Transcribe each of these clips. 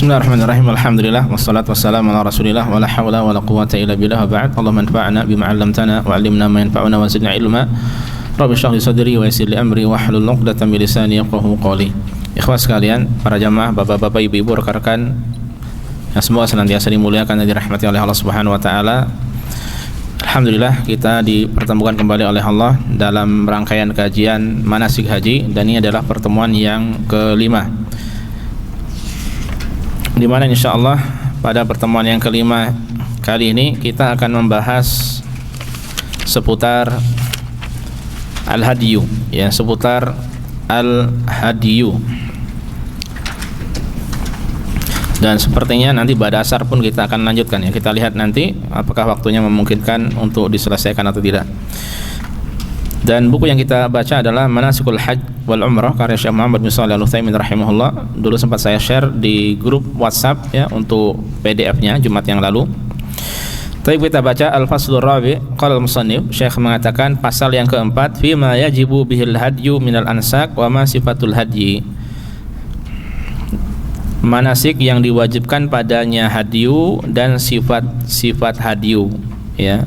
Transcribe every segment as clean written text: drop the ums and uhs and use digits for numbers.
Bismillahirrahmanirrahim. Alhamdulillah wassalatu wassalamu ala Rasulillah wa la haula wa la quwwata illa billah wa ba'd. Allahumma anfa'na bima 'allamtana wa 'allimna ma yanfa'una wa zidna ilma. Rabbi shrah li sadri wa yassir li amri wa hlul 'uqdatam min lisani yafqahu qawli. Ikhwas sekalian, para jamaah, bapak-bapak, ibu-ibu, rekan-rekan yang semoga senantiasa dimuliakan dan dirahmati oleh Allah Subhanahu wa taala. Alhamdulillah kita dipertemukan kembali oleh Allah dalam rangkaian kajian manasik haji, dan ini adalah pertemuan yang kelima, di mana insyaallah pada pertemuan yang kelima kali ini kita akan membahas seputar al-hadiyu, ya, seputar al-hadiyu. Dan sepertinya nanti pada asar pun kita akan lanjutkan, ya. Kita lihat nanti apakah waktunya memungkinkan untuk diselesaikan atau tidak. Dan buku yang kita baca adalah Manasikul Hajj wal Umrah karya Syekh Muhammad bin Shalih Al-Utsaimin rahimahullah. Dulu sempat saya share di grup WhatsApp, ya, untuk PDF-nya Jumat yang lalu. Tapi kita baca Al-Faslur Rabi', qala al-musannif, Syekh mengatakan pasal yang keempat, fi ma yajibu bihil hadyu minal ansak wa ma sifatul hadyi. Manasik yang diwajibkan padanya hadyu dan sifat-sifat hadyu, ya.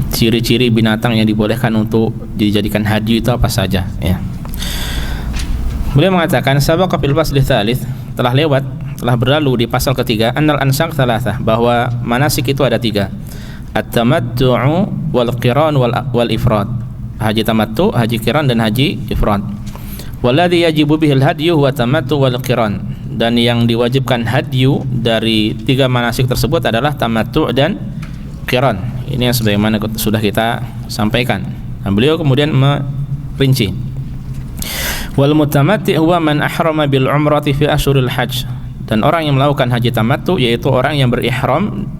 Ciri-ciri binatang yang dibolehkan untuk dijadikan hadyu itu apa saja, ya. Beliau mengatakan sabaqa fil fasli tsalits, telah berlalu di pasal ketiga, annal ansak tsalatsah, bahwa manasik itu ada tiga, at-tamattu'u wal qiran wal ifrad. Haji tamattu, haji qiran, dan haji ifrad. Walladzi yajibu bihil hadyu huwa tamattu wal qiran, dan yang diwajibkan hadyu dari tiga manasik tersebut adalah tamattu dan qiran. Ini yang sebagaimana sudah kita sampaikan. Nah, beliau kemudian merinci, wal mutamatti huwa man ahrama bil umrati fi ashuril hajj, dan orang yang melakukan haji tamattu yaitu orang yang berihram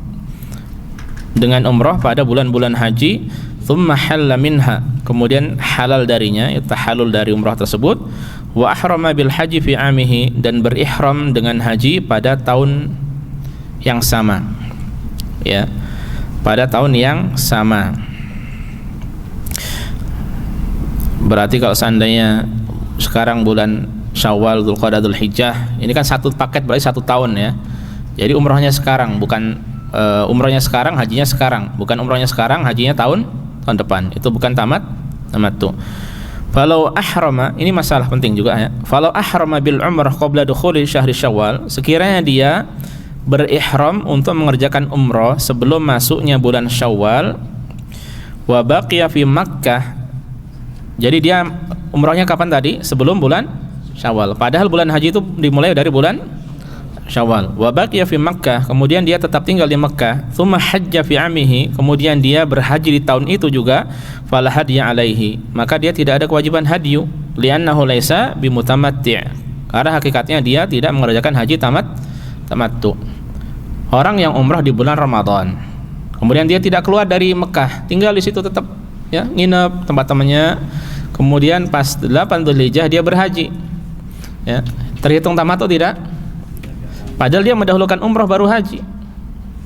dengan umrah pada bulan-bulan haji, thumma halla minha, kemudian halal darinya, tahallul dari umrah tersebut, wa ahrama bil haji fi amihi, dan berihram dengan haji pada tahun yang sama, ya, pada tahun yang sama. Berarti kalau seandainya sekarang bulan Syawal, Dzulqa'dah, Dzulhijjah, ini kan satu paket, berarti satu tahun, ya. Jadi umrahnya sekarang, bukan umrahnya sekarang, hajinya sekarang, bukan umrahnya sekarang, hajinya tahun depan. Itu bukan tamattu. Falau ahrama, ini masalah penting juga, ya. Falau ahrama bil umrah qabla dukhuli syahri Syawal, sekiranya dia berihram untuk mengerjakan umrah sebelum masuknya bulan Syawal, wa baqiya fi Makkah, jadi dia umrahnya kapan tadi? Sebelum bulan Syawal, padahal bulan haji itu dimulai dari bulan Syawal. Wa baqiya fi Makkah, kemudian dia tetap tinggal di Makkah. Tsumma hajja fi amihi, kemudian dia berhaji di tahun itu juga. Fala hadya alaihi, maka dia tidak ada kewajiban hadyu, li'annahu laisa bimutamatti', karena hakikatnya dia tidak mengerjakan haji tamattu. Orang yang umrah di bulan Ramadan, kemudian dia tidak keluar dari Mekah, tinggal di situ tetap, ya, nginep tempat temannya, kemudian pas 8 Dzulhijjah dia berhaji, ya, terhitung tamattu tidak? Padahal dia mendahulukan umrah baru haji.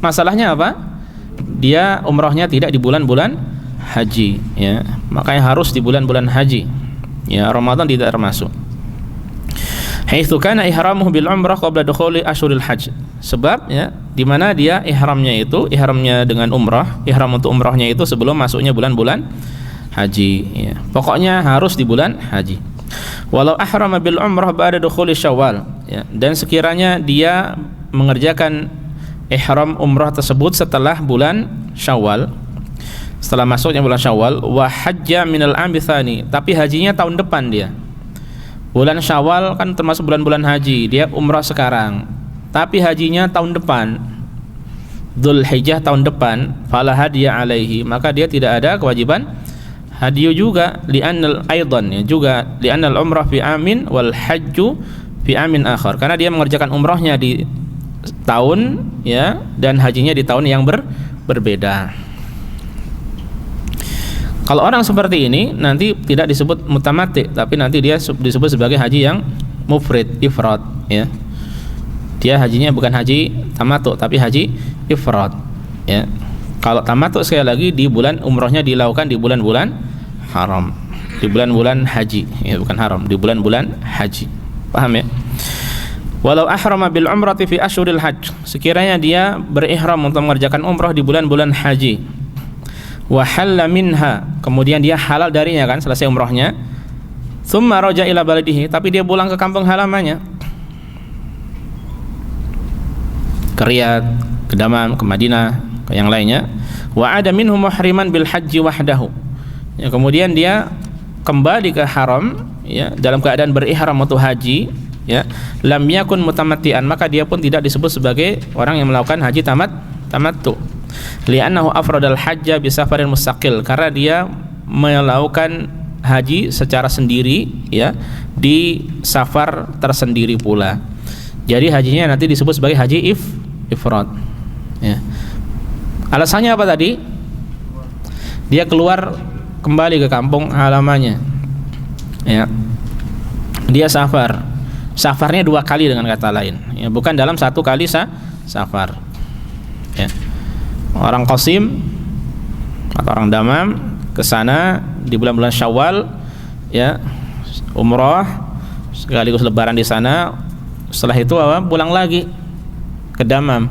Masalahnya apa? Dia umrahnya tidak di bulan-bulan haji, ya, makanya harus di bulan-bulan haji, ya. Ramadan tidak termasuk. Haitsu kana ihramuhu bil umrah qabla dukhuli ashuril hajj, sebab, ya, di mana dia ihramnya dengan umrah, ihram untuk umrahnya itu sebelum masuknya bulan-bulan haji, ya. Pokoknya harus di bulan haji. Walau ahrama bil umrah ba'da dukhuli Syawal, ya, dan sekiranya dia mengerjakan ihram umrah tersebut setelah bulan Syawal, setelah masuknya bulan Syawal, wa hajja minal ami tsani, tapi hajinya tahun depan dia. Bulan Syawal kan termasuk bulan-bulan haji, dia umrah sekarang, tapi hajinya tahun depan, Dzulhijjah tahun depan, fala hadiya alaihi, maka dia tidak ada kewajiban hadyu juga, li'annal aidan, ya, juga li'annal umrah fi amin wal hajju fi amin akhar, karena dia mengerjakan umrahnya di tahun, ya, dan hajinya di tahun yang berbeda. Kalau orang seperti ini nanti tidak disebut mutamatti, tapi nanti dia disebut sebagai haji yang mufrid, ifrad, ya. Dia hajinya bukan haji tamattu tapi haji ifrad, ya. Kalau tamattu sekali lagi di bulan umrahnya dilakukan di bulan-bulan haram, di bulan-bulan haji, ya, bukan haram, di bulan-bulan haji. Paham, ya? Walau ahrama bil umrati fi asyuril hajj, sekiranya dia berihram untuk mengerjakan umrah di bulan-bulan haji, wa halla minha, kemudian dia halal darinya kan selesai umrahnya, tsumma raja ila baladihi, tapi dia pulang ke kampung halamannya, ke Riyadh, ke Damam, ke Madinah, ke yang lainnya, wa ada minhu muhriman bil haji wahdahu, ya, kemudian dia kembali ke haram, ya, dalam keadaan berihram untuk haji, ya, lam yakun mutamatti'an, maka dia pun tidak disebut sebagai orang yang melakukan haji tamattu, li'annahu afradal hajja bi safarin mustaqil, karena dia melakukan haji secara sendiri, ya, di safar tersendiri pula. Jadi hajinya nanti disebut sebagai haji ifrad, ya. Alasannya apa tadi? Dia keluar kembali ke kampung halamannya, ya. Dia safarnya 2 kali dengan kata lain, ya, bukan dalam 1 kali safar, ya. Orang Qasim atau orang Damam ke sana di bulan-bulan Syawal, ya, umrah sekaligus lebaran di sana. Setelah itu pulang lagi ke Damam.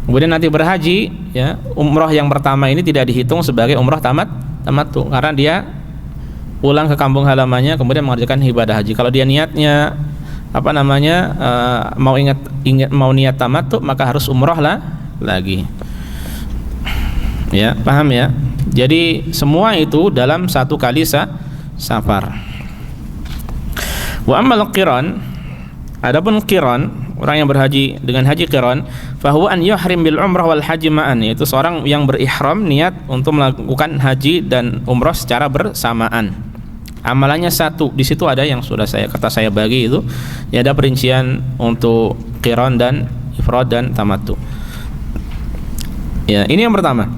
Kemudian nanti berhaji, ya, umrah yang pertama ini tidak dihitung sebagai umrah tamattu karena dia pulang ke kampung halamannya kemudian mengerjakan ibadah haji. Kalau dia niatnya mau niat tamattu, maka harus umrah lagi. Ya, paham ya? Jadi semua itu dalam 1 kali safar. Wa ammal qiran, adapun qiran, orang yang berhaji dengan haji qiran, fahuwa an yuhrim bil umrah wal haji ma'an, yaitu seorang yang berihram niat untuk melakukan haji dan umrah secara bersamaan. Amalannya 1. Di situ ada yang sudah saya bagi itu, ya, ada perincian untuk qiran dan ifrad dan tamattu. Ya, ini yang pertama.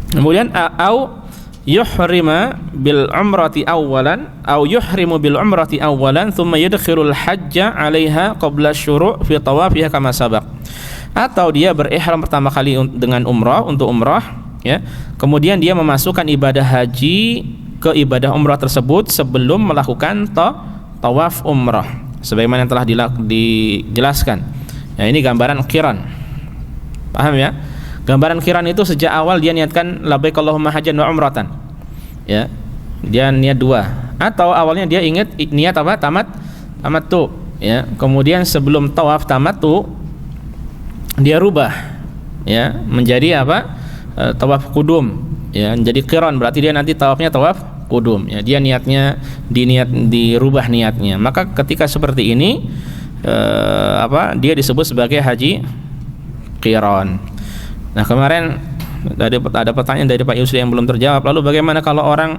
Kemudian au yuhrima bil umrati awwalan au yuhrimu bil umrati awwalan thumma yadkhirul hajja 'alaiha qabla syuru' fi tawafiha kama sabaq. Atau dia berihram pertama kali dengan umrah, untuk umrah, ya. Kemudian dia memasukkan ibadah haji ke ibadah umrah tersebut sebelum melakukan tawaf umrah sebagaimana yang telah dijelaskan. Ya, ini gambaran qiran. Paham ya? Gambaran qiran itu sejak awal dia niatkan labbaik Allahumma hajjan wa umratan. Ya. Dia niat 2. Atau awalnya dia niat apa? Tamattu, ya. Kemudian sebelum tawaf tamattu dia rubah, ya, menjadi apa? Tawaf qudum, ya. Jadi qiran berarti dia nanti tawafnya tawaf qudum, ya. Dia niatnya dirubah niatnya. Maka ketika seperti ini dia disebut sebagai haji qiran. Nah, kemarin ada pertanyaan dari Pak Yusri yang belum terjawab. Lalu bagaimana kalau orang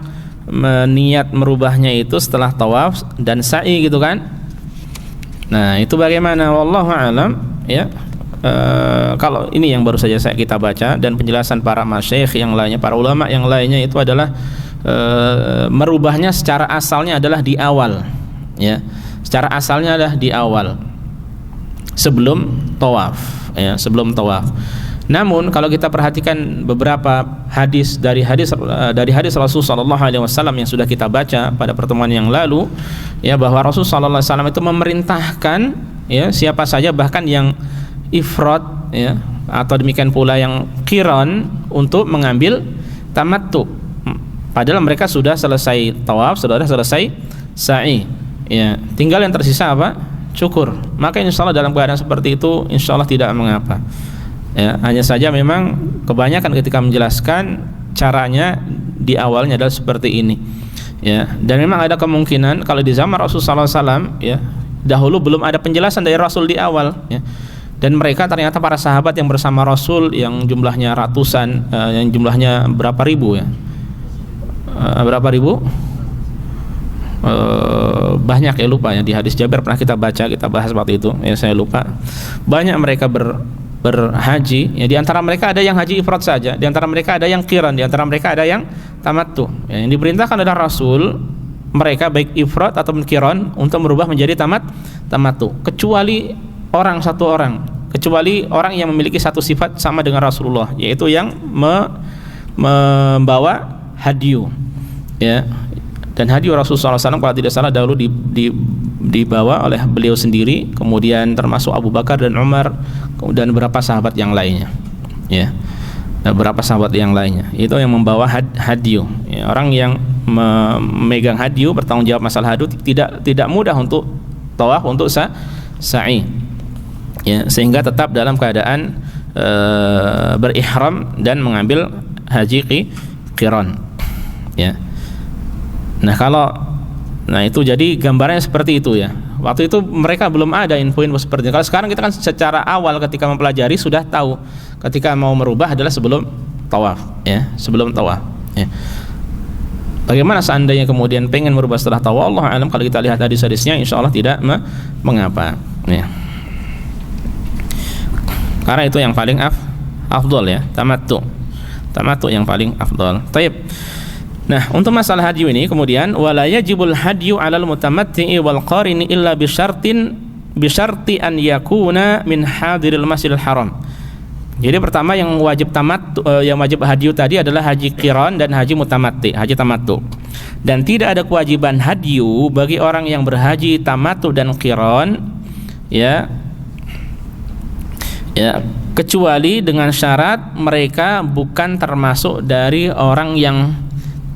niat merubahnya itu setelah tawaf dan sa'i gitu kan? Nah, itu bagaimana? Wallahu a'lam, ya. Kalau ini yang baru saja kita baca dan penjelasan para masyayikh yang lainnya, para ulama yang lainnya, itu adalah merubahnya secara asalnya adalah di awal, ya. Secara asalnya adalah di awal sebelum tawaf, ya, sebelum tawaf. Namun kalau kita perhatikan beberapa hadis dari hadis Rasul sallallahu alaihi wasallam yang sudah kita baca pada pertemuan yang lalu, ya, bahwa Rasul sallallahu alaihi wasallam itu memerintahkan, ya, siapa saja bahkan yang ifrad, ya, atau demikian pula yang qiran untuk mengambil tamattu. Padahal mereka sudah selesai tawaf, sudah selesai sa'i, ya. Tinggal yang tersisa apa? Cukur. Maka insyaallah dalam keadaan seperti itu insyaallah tidak mengapa. Ya, hanya saja memang kebanyakan ketika menjelaskan caranya di awalnya adalah seperti ini, ya. Dan memang ada kemungkinan kalau di zaman Rasulullah SAW, ya, dahulu belum ada penjelasan dari Rasul di awal, ya. Dan mereka ternyata para sahabat yang bersama Rasul yang jumlahnya ratusan, yang jumlahnya berapa ribu, ya, berapa ribu, banyak, ya, lupa, ya. Di hadis Jabir pernah kita bahas waktu itu, ya, saya lupa. Banyak mereka berhaji, ya. Di antara mereka ada yang haji ifrad saja, di antara mereka ada yang qiran, di antara mereka ada yang tamattu, ya. Yang diperintahkan adalah Rasul mereka baik ifrad atau qiran untuk merubah menjadi tamattu, kecuali orang yang memiliki satu sifat sama dengan Rasulullah, yaitu yang membawa hadyu, ya. Dan hadi Rasulullah SAW kalau tidak salah dahulu dibawa oleh beliau sendiri, kemudian termasuk Abu Bakar dan Umar dan beberapa sahabat yang lainnya, ya. Beberapa sahabat yang lainnya itu yang membawa hadyu, ya. Orang yang memegang hadyu, bertanggung jawab masalah hadyu, tidak mudah untuk tawaf, untuk sa'i, ya, sehingga tetap dalam keadaan berihram dan mengambil haji qiran, ya. Nah itu jadi gambarnya seperti itu, ya. Waktu itu mereka belum ada info-info seperti itu. Kalau sekarang kita kan secara awal ketika mempelajari sudah tahu ketika mau merubah adalah sebelum tawaf, ya, sebelum tawaf, ya. Bagaimana seandainya kemudian pengen merubah setelah tawaf? Allah alam, kalau kita lihat hadis-hadisnya insyaallah tidak mengapa, ya. Karena itu yang paling afdal, ya, tamattu yang paling afdal. Taib. Nah, untuk masalah hadyu ini kemudian wala yajibul hadyu 'alal mutamatti'i wal qarini illa bi syarti an yakuna min hadiril masjidil haram. Jadi pertama yang wajib hadyu tadi adalah haji qiran dan haji mutamatti, haji tamattu. Dan tidak ada kewajiban hadyu bagi orang yang berhaji tamattu dan qiran, ya, kecuali dengan syarat mereka bukan termasuk dari orang yang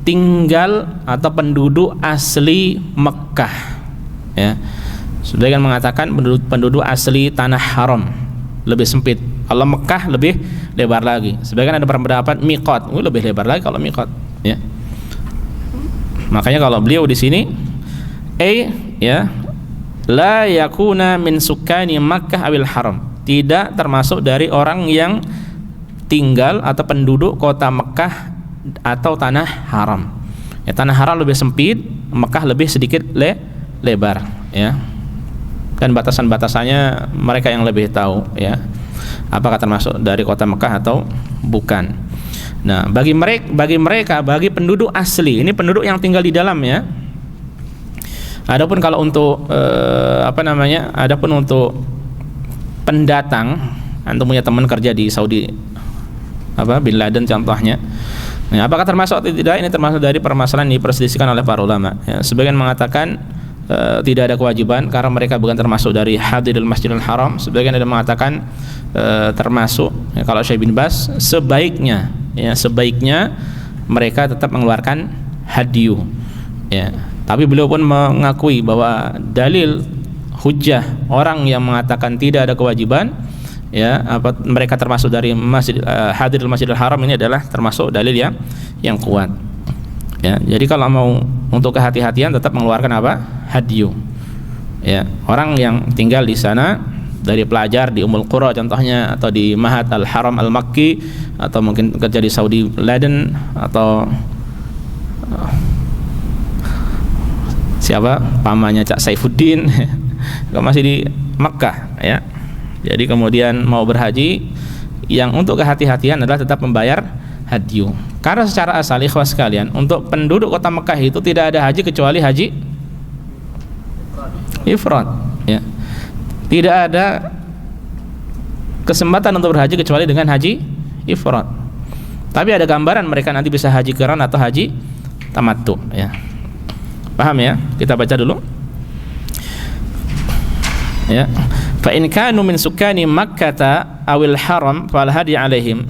tinggal atau penduduk asli Mekah, ya. Sebagian mengatakan penduduk asli tanah haram lebih sempit, kalau Mekah lebih lebar lagi. Sebagian ada berpendapat miqat, lebih lebar lagi kalau miqat, ya. Makanya kalau beliau di sini ya, la yakuna min sukani Makkah awil haram, tidak termasuk dari orang yang tinggal atau penduduk kota Mekah atau tanah haram, ya. Tanah haram lebih sempit, Mekah lebih sedikit lebar, ya. Dan batasan-batasannya mereka yang lebih tahu, ya, apakah termasuk dari kota Mekah atau bukan. Nah, bagi penduduk asli, ini penduduk yang tinggal di dalam, ya. Adapun kalau untuk adapun untuk pendatang, antum punya teman kerja di Saudi, Bin Laden contohnya. Nah, apakah termasuk atau tidak? Ini termasuk dari permasalahan yang diperselisihkan oleh para ulama, ya. Sebagian mengatakan tidak ada kewajiban karena mereka bukan termasuk dari hadiril masjidil haram. Sebagian ada mengatakan termasuk, ya. Kalau Syekh bin Baz sebaiknya mereka tetap mengeluarkan hadyu, ya. Tapi beliau pun mengakui bahwa dalil hujjah orang yang mengatakan tidak ada kewajiban, ya, mereka termasuk dari hadiril masjidil haram, ini adalah termasuk dalil yang kuat, ya. Jadi kalau mau untuk kehati-hatian tetap mengeluarkan hadyu, ya. Orang yang tinggal di sana dari pelajar di Ummul Qura contohnya, atau di Ma'had Al-Haram Al-Makki, atau mungkin kerja di Saudi Laden, atau pamannya Cak Saifuddin masih di Makkah, ya. Jadi kemudian mau berhaji, yang untuk kehati-hatian adalah tetap membayar hadyu. Karena secara asal, ikhwas sekalian, untuk penduduk kota Mekah itu tidak ada haji kecuali haji ifrad, ya. Tidak ada kesempatan untuk berhaji kecuali dengan haji ifrad. Tapi ada gambaran mereka nanti bisa haji qiran atau haji tamattu, ya. Paham, ya? Kita baca dulu, ya. Fa in kanu min sukani Makkah awil haram fal hadi alaihim.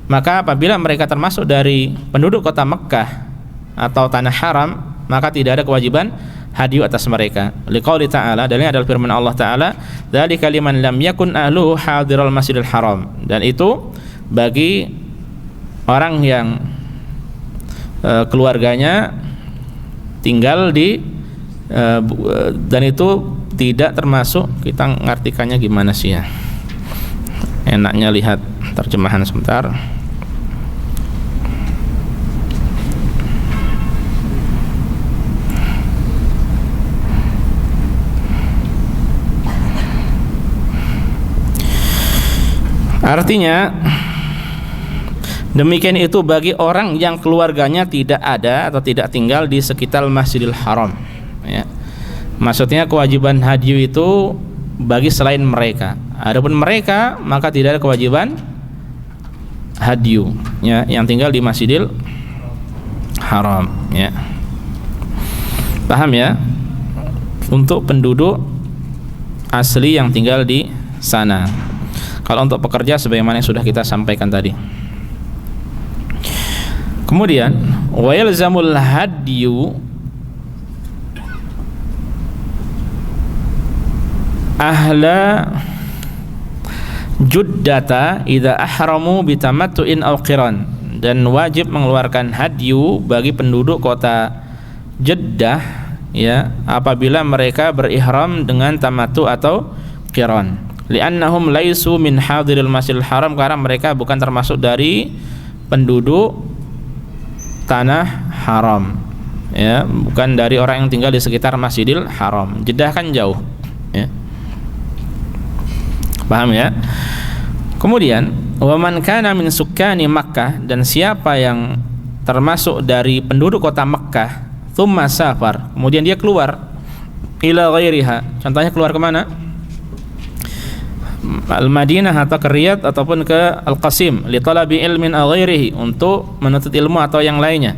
Maka apabila mereka termasuk dari penduduk kota Mekah atau tanah haram, maka tidak ada kewajiban hadyu atas mereka. Liqauli ta'ala, dalilnya adalah firman Allah Ta'ala, dzalika liman lam yakun ahluhu hadiral masjidil haram. Dan itu bagi orang yang keluarganya tinggal di dan itu tidak termasuk, kita ngartikannya gimana sih, ya? Enaknya lihat terjemahan sebentar. Artinya demikian itu bagi orang yang keluarganya tidak ada atau tidak tinggal di sekitar Masjidil Haram, ya. Maksudnya kewajiban hadyu itu bagi selain mereka. Adapun mereka maka tidak ada kewajiban hadyu, ya, yang tinggal di Masjidil Haram, ya. Paham ya? Untuk penduduk asli yang tinggal di sana. Kalau untuk pekerja sebagaimana yang sudah kita sampaikan tadi. Kemudian wa yalzamul hadyu ahla juddata idza ahramu bitamattu'in aw qiran, dan wajib mengeluarkan hadyu bagi penduduk kota Jeddah ya apabila mereka berihram dengan tamattu atau qiran, li'annahum laisu min hadiril masjidil haram, karena mereka bukan termasuk dari penduduk tanah haram ya, bukan dari orang yang tinggal di sekitar Masjidil Haram. Jeddah kan jauh ya. Paham ya? Kemudian wa man kana min sukkani Makkah, dan siapa yang termasuk dari penduduk kota Makkah, tsumma safar, kemudian dia keluar ila ghairiha, contohnya keluar kemana? Al-Madinah atau ke Riyadh ataupun ke Al-Qasim li talabi ilmin aw ghairihi, untuk menuntut ilmu atau yang lainnya.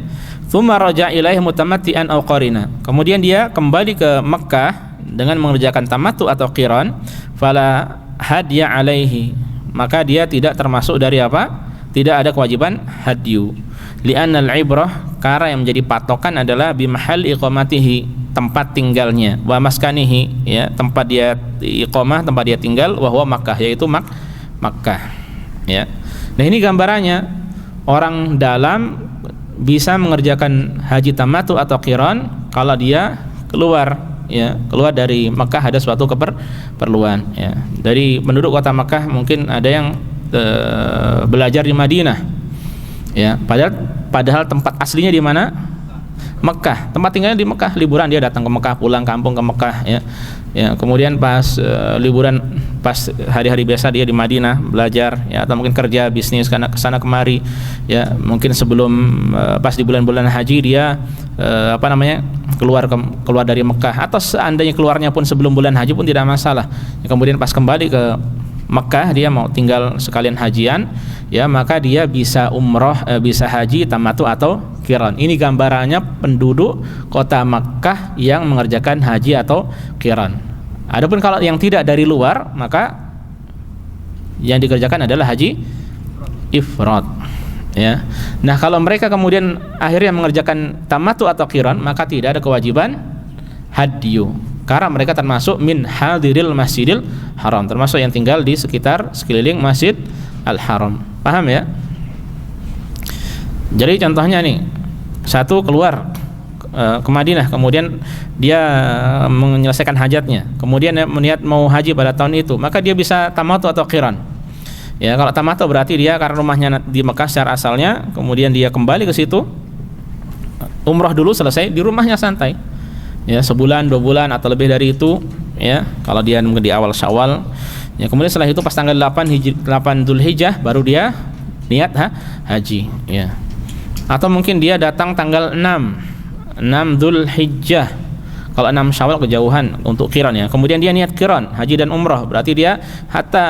Tsumma raja ilaihi mutamatti'an aw qarina, kemudian dia kembali ke Makkah dengan mengerjakan tamattu atau qiran, fala hadya alaihi, maka dia tidak termasuk dari apa? Tidak ada kewajiban hadyu. Li'annal ibrah, karena yang menjadi patokan adalah bimahal iqamatihi, tempat tinggalnya, wa maskanihi ya, tempat dia iqamah, tempat dia tinggal, wa huwa Makkah, yaitu Makkah ya. Nah, ini gambarannya orang dalam bisa mengerjakan haji tamattu atau qiran kalau dia keluar ya, keluar dari Makkah, ada suatu keperluan ya. Dari penduduk kota Makkah mungkin ada yang belajar di Madinah ya, padahal tempat aslinya di mana? Mekah, tempat tinggalnya di Mekah, liburan dia datang ke Mekah, pulang kampung ke Mekah ya. Ya, kemudian pas liburan, pas hari-hari biasa dia di Madinah belajar ya, atau mungkin kerja bisnis karena kesana kemari ya. Mungkin sebelum pas di bulan-bulan haji dia keluar dari Mekah, atau seandainya keluarnya pun sebelum bulan haji pun tidak masalah ya. Kemudian pas kembali ke Mekah dia mau tinggal sekalian hajian ya, maka dia bisa umroh, bisa haji tamattu atau qiran. Ini gambarannya penduduk kota Mekah yang mengerjakan haji atau qiran. Adapun kalau yang tidak dari luar, maka yang dikerjakan adalah haji ifrad ya. Nah, kalau mereka kemudian akhirnya mengerjakan tamattu atau qiran, maka tidak ada kewajiban hadyu, karena mereka termasuk min hadiril masjidil haram, termasuk yang tinggal di sekitar sekeliling Masjid Al-Haram. Paham ya? Jadi contohnya nih, satu keluar ke Madinah, kemudian dia menyelesaikan hajatnya, kemudian meniat mau haji pada tahun itu, maka dia bisa tamattu atau qiran. Ya, kalau tamattu berarti dia karena rumahnya di Mekah secara asalnya, kemudian dia kembali ke situ, umroh dulu, selesai di rumahnya santai. Ya, sebulan, 2 bulan atau lebih dari itu ya, kalau dia mungkin di awal Syawal ya. Kemudian setelah itu pas tanggal 8 Dzulhijjah baru dia niat haji ya. Atau mungkin dia datang tanggal 6 Dzulhijjah, kalau 6 Syawal kejauhan untuk qiran ya. Kemudian dia niat qiran, haji dan umrah, berarti dia hatta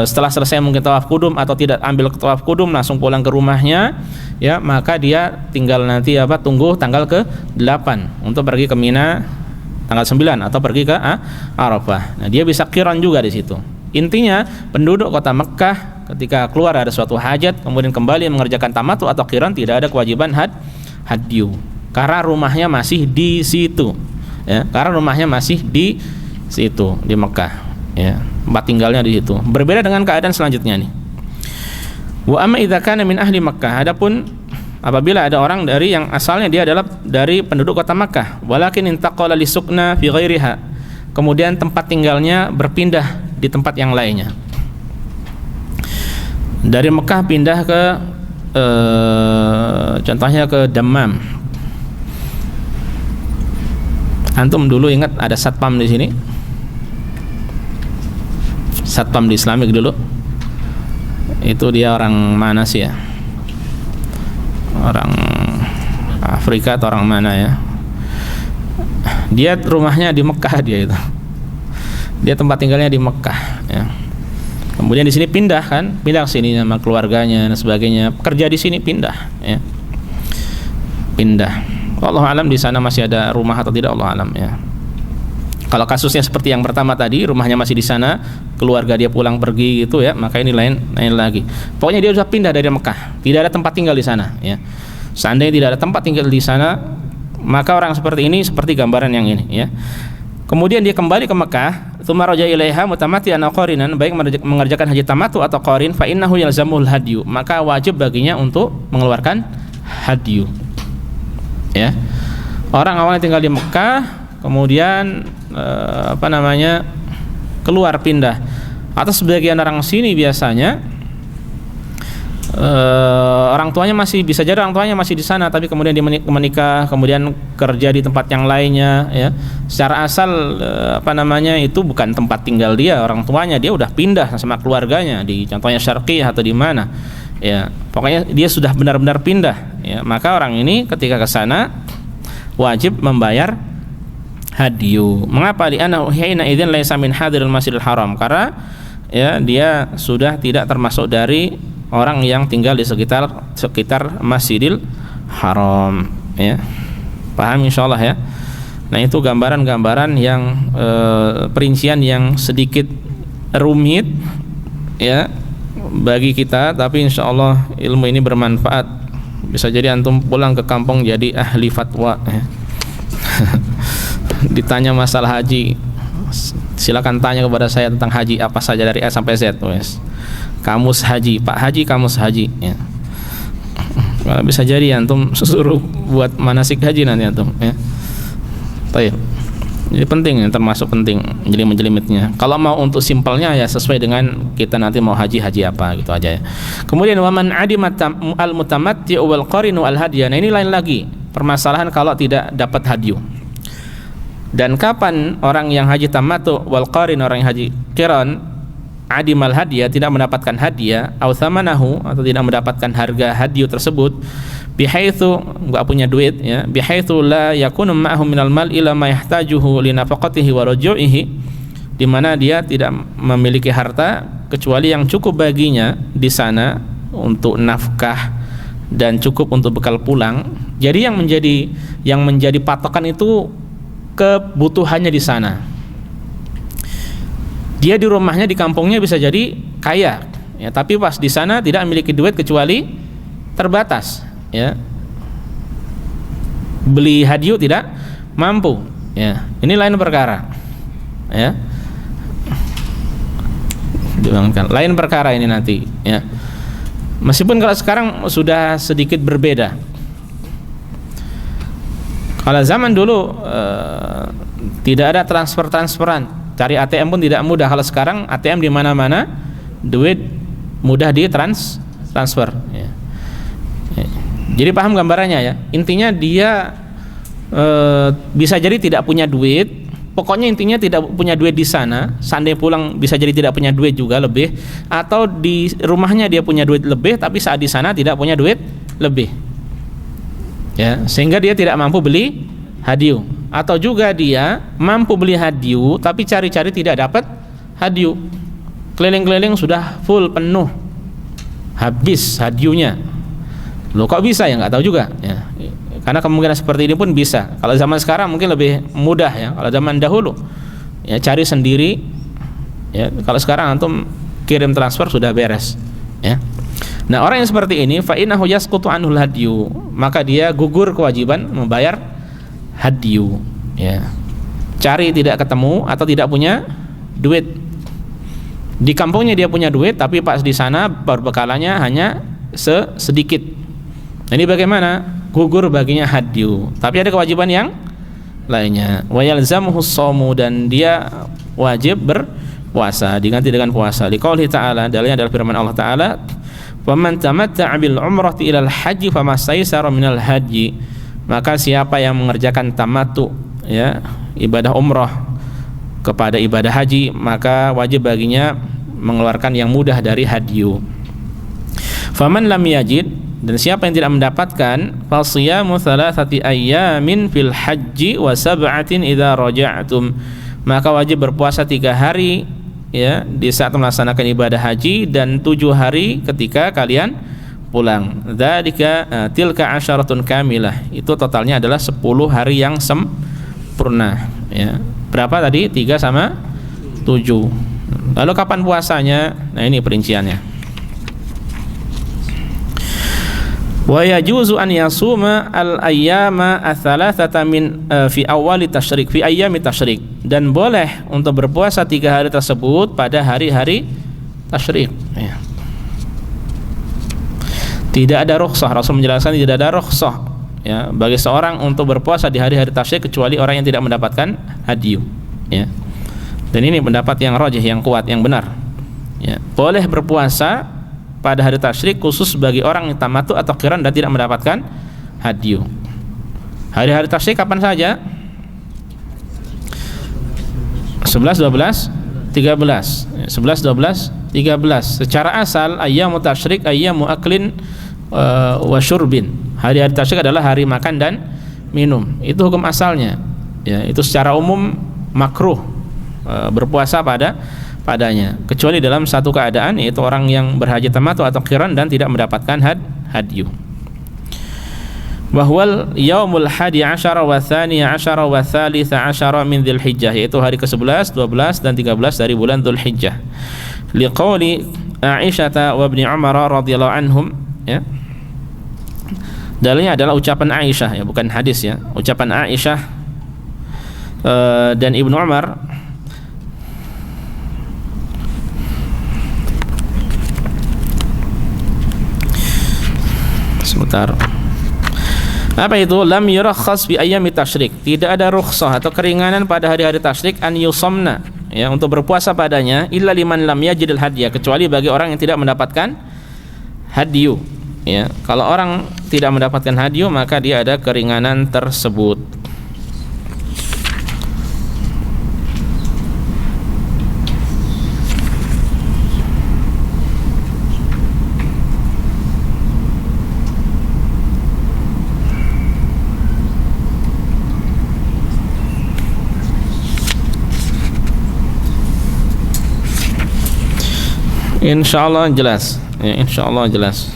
setelah selesai mungkin tawaf qudum atau tidak ambil tawaf qudum langsung pulang ke rumahnya ya, maka dia tinggal nanti tunggu tanggal ke-8 untuk pergi ke Mina tanggal 9 atau pergi ke Arafah. Nah, dia bisa qiran juga di situ. Intinya penduduk kota Mekah ketika keluar ada suatu hajat kemudian kembali mengerjakan tamattu atau qiran, tidak ada kewajiban hadyu, karena rumahnya masih di situ ya, karena rumahnya masih di situ di Mekah ya, tempat tinggalnya di situ. Berbeda dengan keadaan selanjutnya nih. Wa amma idza kana min ahli Makkah, adapun apabila ada orang dari yang asalnya dia adalah dari penduduk kota Makkah, walakin intaqala li sukna fi ghairiha, kemudian tempat tinggalnya berpindah di tempat yang lainnya. Dari Mekah pindah ke contohnya ke Dammam. Antum dulu ingat ada satpam di sini, satpam di Islamik dulu. Itu dia orang mana sih ya? Orang Afrika atau orang mana ya? Dia rumahnya di Mekah, dia itu. Dia tempat tinggalnya di Mekah ya. Kemudian di sini pindah ke sini sama keluarganya dan sebagainya. Kerja di sini pindah ya. Pindah. Wallahu alam di sana masih ada rumah atau tidak, Allah alam ya. Kalau kasusnya seperti yang pertama tadi, rumahnya masih di sana, keluarga dia pulang pergi gitu ya, maka ini lain lagi. Pokoknya dia sudah pindah dari Mekah, tidak ada tempat tinggal di sana ya. Seandainya tidak ada tempat tinggal di sana, maka orang seperti ini seperti gambaran yang ini ya. Kemudian dia kembali ke Mekah, tsumma raja ilaiha mutamati'an aw qarinan, baik mengerjakan haji tamattu atau qarin, fa innahu yalzamul hadyu, maka wajib baginya untuk mengeluarkan hadyu. Ya. Orang awalnya tinggal di Mekah, kemudian keluar pindah, atau sebagian orang sini biasanya orang tuanya masih, bisa jadi orang tuanya masih di sana, tapi kemudian dia menikah, kemudian kerja di tempat yang lainnya ya. Secara asal itu bukan tempat tinggal dia, orang tuanya, dia udah pindah sama keluarganya di contohnya Syarqiyah atau di mana ya, pokoknya dia sudah benar-benar pindah ya. Maka orang ini ketika ke sana wajib membayar hadyu. Mengapa? Li'annahu hina idzin laisa min hadiril Masjidil Haram, karena ya dia sudah tidak termasuk dari orang yang tinggal di sekitar Masjidil Haram ya. Paham insyaallah ya. Nah, itu gambaran-gambaran yang perincian yang sedikit rumit ya bagi kita, tapi insyaallah ilmu ini bermanfaat. Bisa jadi antum pulang ke kampung jadi ahli fatwa ya. Ditanya masalah haji, silakan tanya kepada saya tentang haji apa saja dari A sampai Z, wes. Kamus haji, Pak Haji, kamus haji ya. Kalau bisa jadi antum suruh buat manasik haji nanti antum ya. Baik. Jadi penting, termasuk penting menjelimitnya. Kalau mau untuk simpelnya ya sesuai dengan kita nanti mau haji apa gitu aja ya. Kemudian waman adima al mutamatti wal qarinu al hadiya. Nah, ini lain lagi permasalahan kalau tidak dapat hadyu. Dan kapan orang yang haji tamattu wal qarin, orang yang haji qiran, adimal hadiah, tidak mendapatkan hadiah, au thamanahu, atau tidak mendapatkan harga hadyu tersebut, bihaitsu enggak punya duit ya, bihaitsu la yakunu ma'ahu minal mal ila ma yahtajuhu li nafaqatihi wa ruju'ihi, di mana dia tidak memiliki harta kecuali yang cukup baginya di sana untuk nafkah dan cukup untuk bekal pulang. Jadi yang menjadi patokan itu kebutuhannya di sana. Dia di rumahnya, di kampungnya bisa jadi kaya ya, tapi pas di sana tidak memiliki duit kecuali terbatas ya. Beli hadyu tidak mampu ya. Ini lain perkara ya. Lain perkara ini nanti ya. Meskipun kalau sekarang sudah sedikit berbeda. Kalau zaman dulu tidak ada transferan, cari ATM pun tidak mudah. Kalau sekarang ATM di mana-mana, duit mudah transfer. Ya. Jadi paham gambarannya ya. Intinya dia bisa jadi tidak punya duit. Pokoknya intinya tidak punya duit di sana. Seandainya pulang bisa jadi tidak punya duit juga lebih. Atau di rumahnya dia punya duit lebih, tapi saat di sana tidak punya duit lebih. Ya, sehingga dia tidak mampu beli hadyu, atau juga dia mampu beli hadyu tapi cari-cari tidak dapat hadyu, keliling-keliling sudah full penuh, habis hadyunya. Loh kok bisa ya, nggak tahu juga ya. Karena kemungkinan seperti ini pun bisa. Kalau zaman sekarang mungkin lebih mudah ya. Kalau zaman dahulu ya cari sendiri ya. Kalau sekarang antum kirim transfer sudah beres ya. Nah, orang yang seperti ini fa innahu yasqutu anhul hadyu, maka dia gugur kewajiban membayar hadyu ya. Cari tidak ketemu atau tidak punya duit. Di kampungnya dia punya duit, tapi pas di sana perbekalannya hanya sedikit. Ini bagaimana? Gugur baginya hadyu. Tapi ada kewajiban yang lainnya. Wa yalzamuhu shaumu, dan dia wajib berpuasa, diganti dengan puasa. Liqauli ta'ala, dalilnya adalah firman Allah Ta'ala, "Faman tamatta'a bil umrati ilal haji famastaysara minal haji." Maka siapa yang mengerjakan tamattu ya, ibadah umrah kepada ibadah haji, maka wajib baginya mengeluarkan yang mudah dari hadyu. Faman lam yajid, dan siapa yang tidak mendapatkan, fasiyamu thalathati ayyamin fil haji wa sab'atin idza raja'tum, maka wajib berpuasa 3 hari ya di saat melaksanakan ibadah haji, dan 7 hari ketika kalian pulang. Dzalika tilka asyaratun kamilah. Itu totalnya adalah 10 hari yang sempurna, ya. Berapa tadi? 3 sama 7. Lalu kapan puasanya? Nah, ini perinciannya. Wa yajuzu an yasuma al-ayyama ats-tsalatsata min fi awwali tasyrik, fi ayyami tasyrik, dan boleh untuk berpuasa 3 hari tersebut pada hari-hari tasyrik, ya. Tidak ada rukhsah, Rasul menjelaskan tidak ada rukhsah, ya, bagi seorang untuk berpuasa di hari-hari tasyrik kecuali orang yang tidak mendapatkan hadyu, ya. Dan ini pendapat yang rajih, yang kuat, yang benar, ya. Boleh berpuasa pada hari tasyrik khusus bagi orang yang tamattu atau qiran dan tidak mendapatkan hadyu. Hari-hari tasyrik kapan saja? 11, 12, 13. 11, 12, 13. Secara asal ayyamu tasyrik ayyamu aklin wa syurbin. Hari-hari tasyrik adalah hari makan dan minum. Itu hukum asalnya. Ya, itu secara umum makruh berpuasa padanya, kecuali dalam satu keadaan, yaitu orang yang berhaji tamattu atau qiran dan tidak mendapatkan hadyu. Wahwal yaumul hadi asyara wa tsani asyara wa tsalitsa asyara min Dzulhijjah, yaitu hari ke-11, 12 dan 13 dari bulan Dzulhijjah. Liqauli Aisyah wa Ibnu Umar radhiyallahu anhum, ya. Dalilnya adalah ucapan Aisyah, ya, bukan hadis, ya. Ucapan Aisyah dan Ibnu Umar. Sebentar. Apa itu? Lam yurakhas bi ayyami tasyrik. Tidak ada rukhsah atau keringanan pada hari-hari tasyrik an yusamna, ya, untuk berpuasa padanya illa liman lam yajidil hadya, kecuali bagi orang yang tidak mendapatkan hadyu, ya. Kalau orang tidak mendapatkan hadyu, maka dia ada keringanan tersebut. Insyaallah jelas, ya, insyaallah jelas.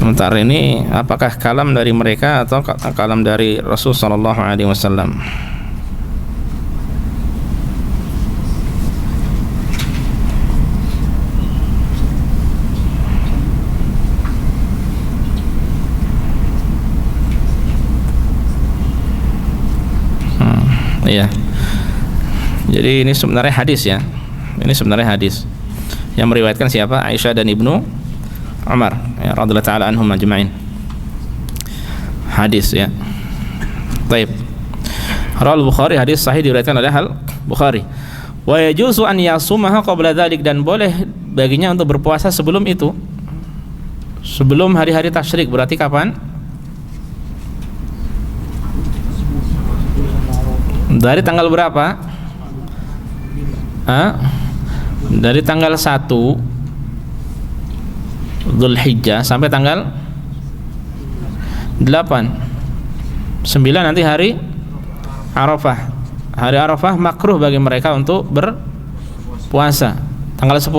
Sementara ini apakah kalam dari mereka atau kalam dari Rasul sallallahu alaihi wasallam? Iya. Jadi ini sebenarnya hadis, ya. Ini sebenarnya hadis yang meriwayatkan siapa? Aisyah dan Ibnu Umar, ya, radhiyallahu taala anhum ajma'in. Hadis, ya. Baik. Rawal Bukhari, hadis sahih diriwayatkan oleh Al-Bukhari. Wa yajuzu an yasumaha qabla dzalik, dan boleh baginya untuk berpuasa sebelum itu. Sebelum hari-hari tasyrik, berarti kapan? Dari tanggal berapa? Dari tanggal 1 Dzulhijjah sampai tanggal 8. 9 nanti hari Arafah. Hari Arafah makruh bagi mereka untuk berpuasa. Tanggal 10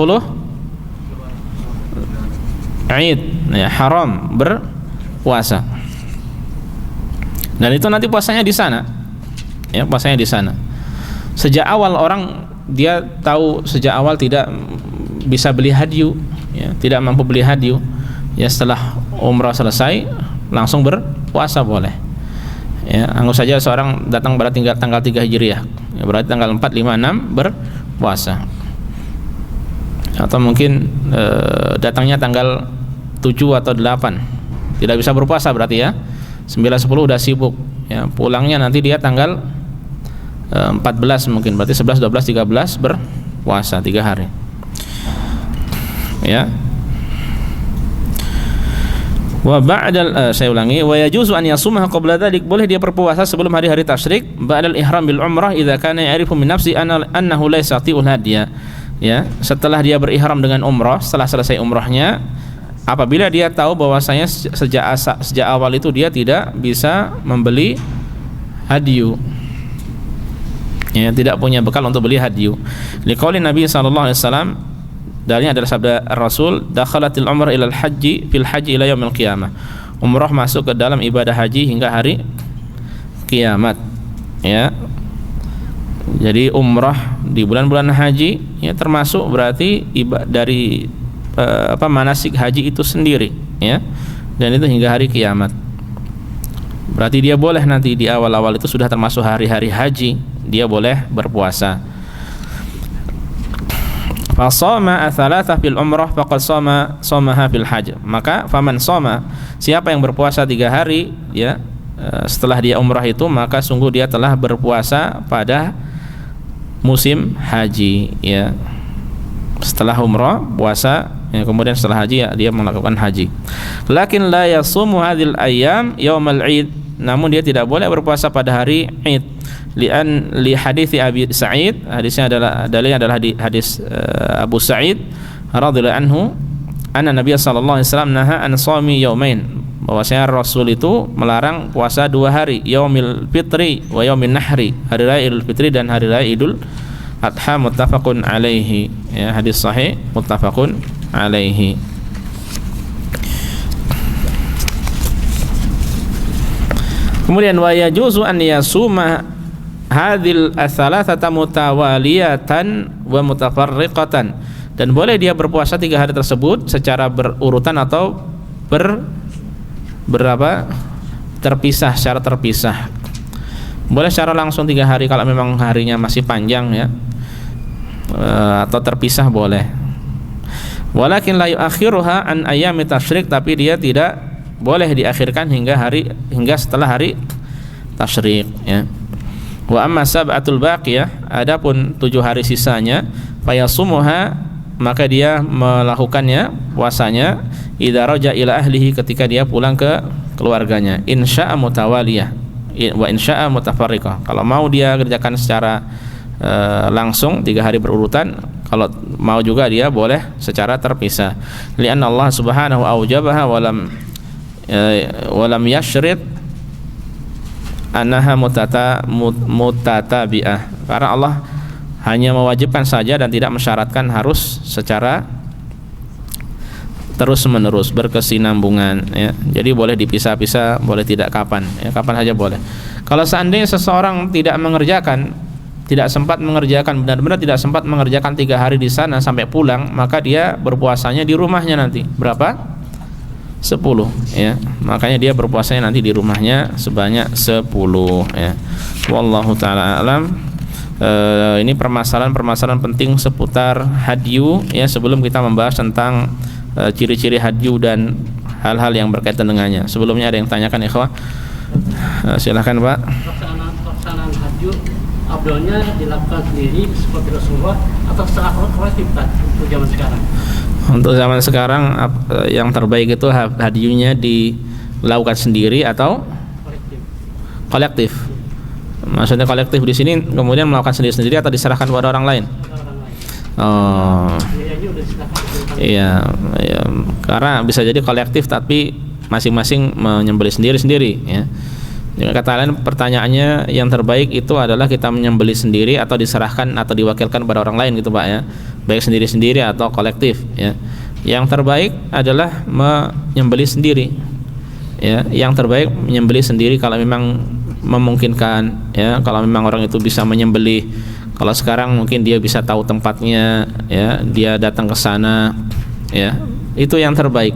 Id, ya, haram berpuasa. Dan itu nanti puasanya di sana. Ya, puasanya di sana. Sejak awal orang dia tahu, sejak awal tidak bisa beli hadyu, ya, tidak mampu beli hadyu, ya setelah umrah selesai langsung berpuasa boleh. Ya, anggap saja seorang datang pada tanggal 3 Hijriah, ya, berarti tanggal 4, 5, 6 berpuasa. Atau mungkin datangnya tanggal 7 atau 8 tidak bisa berpuasa berarti ya. 9, 10 udah sibuk, ya, pulangnya nanti dia tanggal 14 mungkin, berarti 11, 12, 13 berpuasa 3 hari. Ya. Wa ba'dal saya ulangi, wa yajuzu an yasumha qabla dzalik, boleh dia berpuasa sebelum hari-hari tasyrik, ba'dal ihram bil umrah idza kana ya'rifu min nafsi annahu la yastati'ul hadiya. Ya, setelah dia berihram dengan umrah, setelah selesai umrahnya, apabila dia tahu bahwasanya sejak awal itu dia tidak bisa membeli hadyu, ya, tidak punya bekal untuk beli hadyu. Liqaulin Nabi sallallahu alaihi wasallam, dalilnya adalah sabda Rasul, dakhalatil umrah ilal haji fil haji ila yaumil qiyamah. Umrah masuk ke dalam ibadah haji hingga hari kiamat, ya. Jadi umrah di bulan-bulan haji, ya, termasuk berarti dari manasik haji itu sendiri, ya. Dan itu hingga hari kiamat. Berarti dia boleh nanti di awal-awal itu sudah termasuk hari-hari haji, dia boleh berpuasa. Fa shoma ats-tsalatsah fil umrah faqad shamaha fil hajj. Maka faman shoma, siapa yang berpuasa 3 hari, ya, setelah dia umrah itu, maka sungguh dia telah berpuasa pada musim haji, ya. Setelah umrah puasa, ya, kemudian setelah haji, ya, dia melakukan haji. Lakin la yasumu hadhil ayyam yaumal id, namun dia tidak boleh berpuasa pada hari Id. Li hadits Abi Sa'id, hadisnya dalilnya adalah hadis Abu Sa'id radhiyallahu anhu, anna Nabi sallallahu alaihi wasallam naha an shaumi yaumain, bahwasanya Rasul itu melarang puasa 2 hari, yaumil fitri wa yaumin nahri, hari raya Idul Fitri dan hari raya Idul Adha, muttafaqun alaihi, ya, hadis sahih muttafaqun alaihi. Kemudian wa yajuzu an yasuma hadhil ats-tsalatsata mutawaliyatan wa mutafarriqatan, dan boleh dia berpuasa 3 hari tersebut secara berurutan atau terpisah, secara terpisah. Boleh secara langsung 3 hari kalau memang harinya masih panjang, ya, atau terpisah boleh. Walakin la yu'akhiruha an ayyami tasyrik, tapi dia tidak boleh diakhirkan hingga setelah hari tasyrik, ya. Wa amma sab'atul baqiyah, adapun 7 hari sisanya, fayasumuha, maka dia melakukannya puasanya idza raja ila ahlihi, ketika dia pulang ke keluarganya, insya'a mutawaliyah wa insya'a mutafarriqah. Kalau mau dia kerjakan secara langsung 3 hari berurutan, kalau mau juga dia boleh secara terpisah. Li'anna Allah subhanahu aujabaha walam yashrid annaha mutatabi'ah, karena Allah hanya mewajibkan saja dan tidak mensyaratkan harus secara terus menerus, berkesinambungan, ya. Jadi boleh dipisah-pisah, boleh tidak kapan, ya, kapan saja boleh. Kalau seandainya seseorang tidak sempat mengerjakan, benar-benar tidak sempat mengerjakan 3 hari di sana sampai pulang, maka dia berpuasanya di rumahnya nanti berapa? 10, ya. Makanya dia berpuasanya nanti di rumahnya sebanyak 10, ya. Wallahu taala alam. Ini permasalahan penting seputar hadyu, ya, sebelum kita membahas tentang ciri-ciri hadyu dan hal-hal yang berkaitan dengannya. Sebelumnya ada yang tanyakan, ikhwah? Silakan, Pak. Pelaksanaan hadyu abdulnya dilakukan sendiri seperti Rasulullah atau secara kolektif untuk zaman sekarang? Untuk zaman sekarang yang terbaik itu hadyunya dilakukan sendiri atau kolektif. Maksudnya kolektif di sini kemudian melakukan sendiri-sendiri atau diserahkan kepada orang lain? Oh, iya, iya. Karena bisa jadi kolektif tapi masing-masing menyembelih sendiri-sendiri, ya. Dengan kata lain, pertanyaannya yang terbaik itu adalah kita menyembelih sendiri atau diserahkan atau diwakilkan pada orang lain, gitu Pak, ya. Baik sendiri-sendiri atau kolektif, ya. Yang terbaik adalah menyembelih sendiri, ya. Yang terbaik menyembelih sendiri kalau memang memungkinkan, ya. Kalau memang orang itu bisa menyembelih Kalau sekarang mungkin dia bisa tahu tempatnya, ya, dia datang ke sana, ya, itu yang terbaik.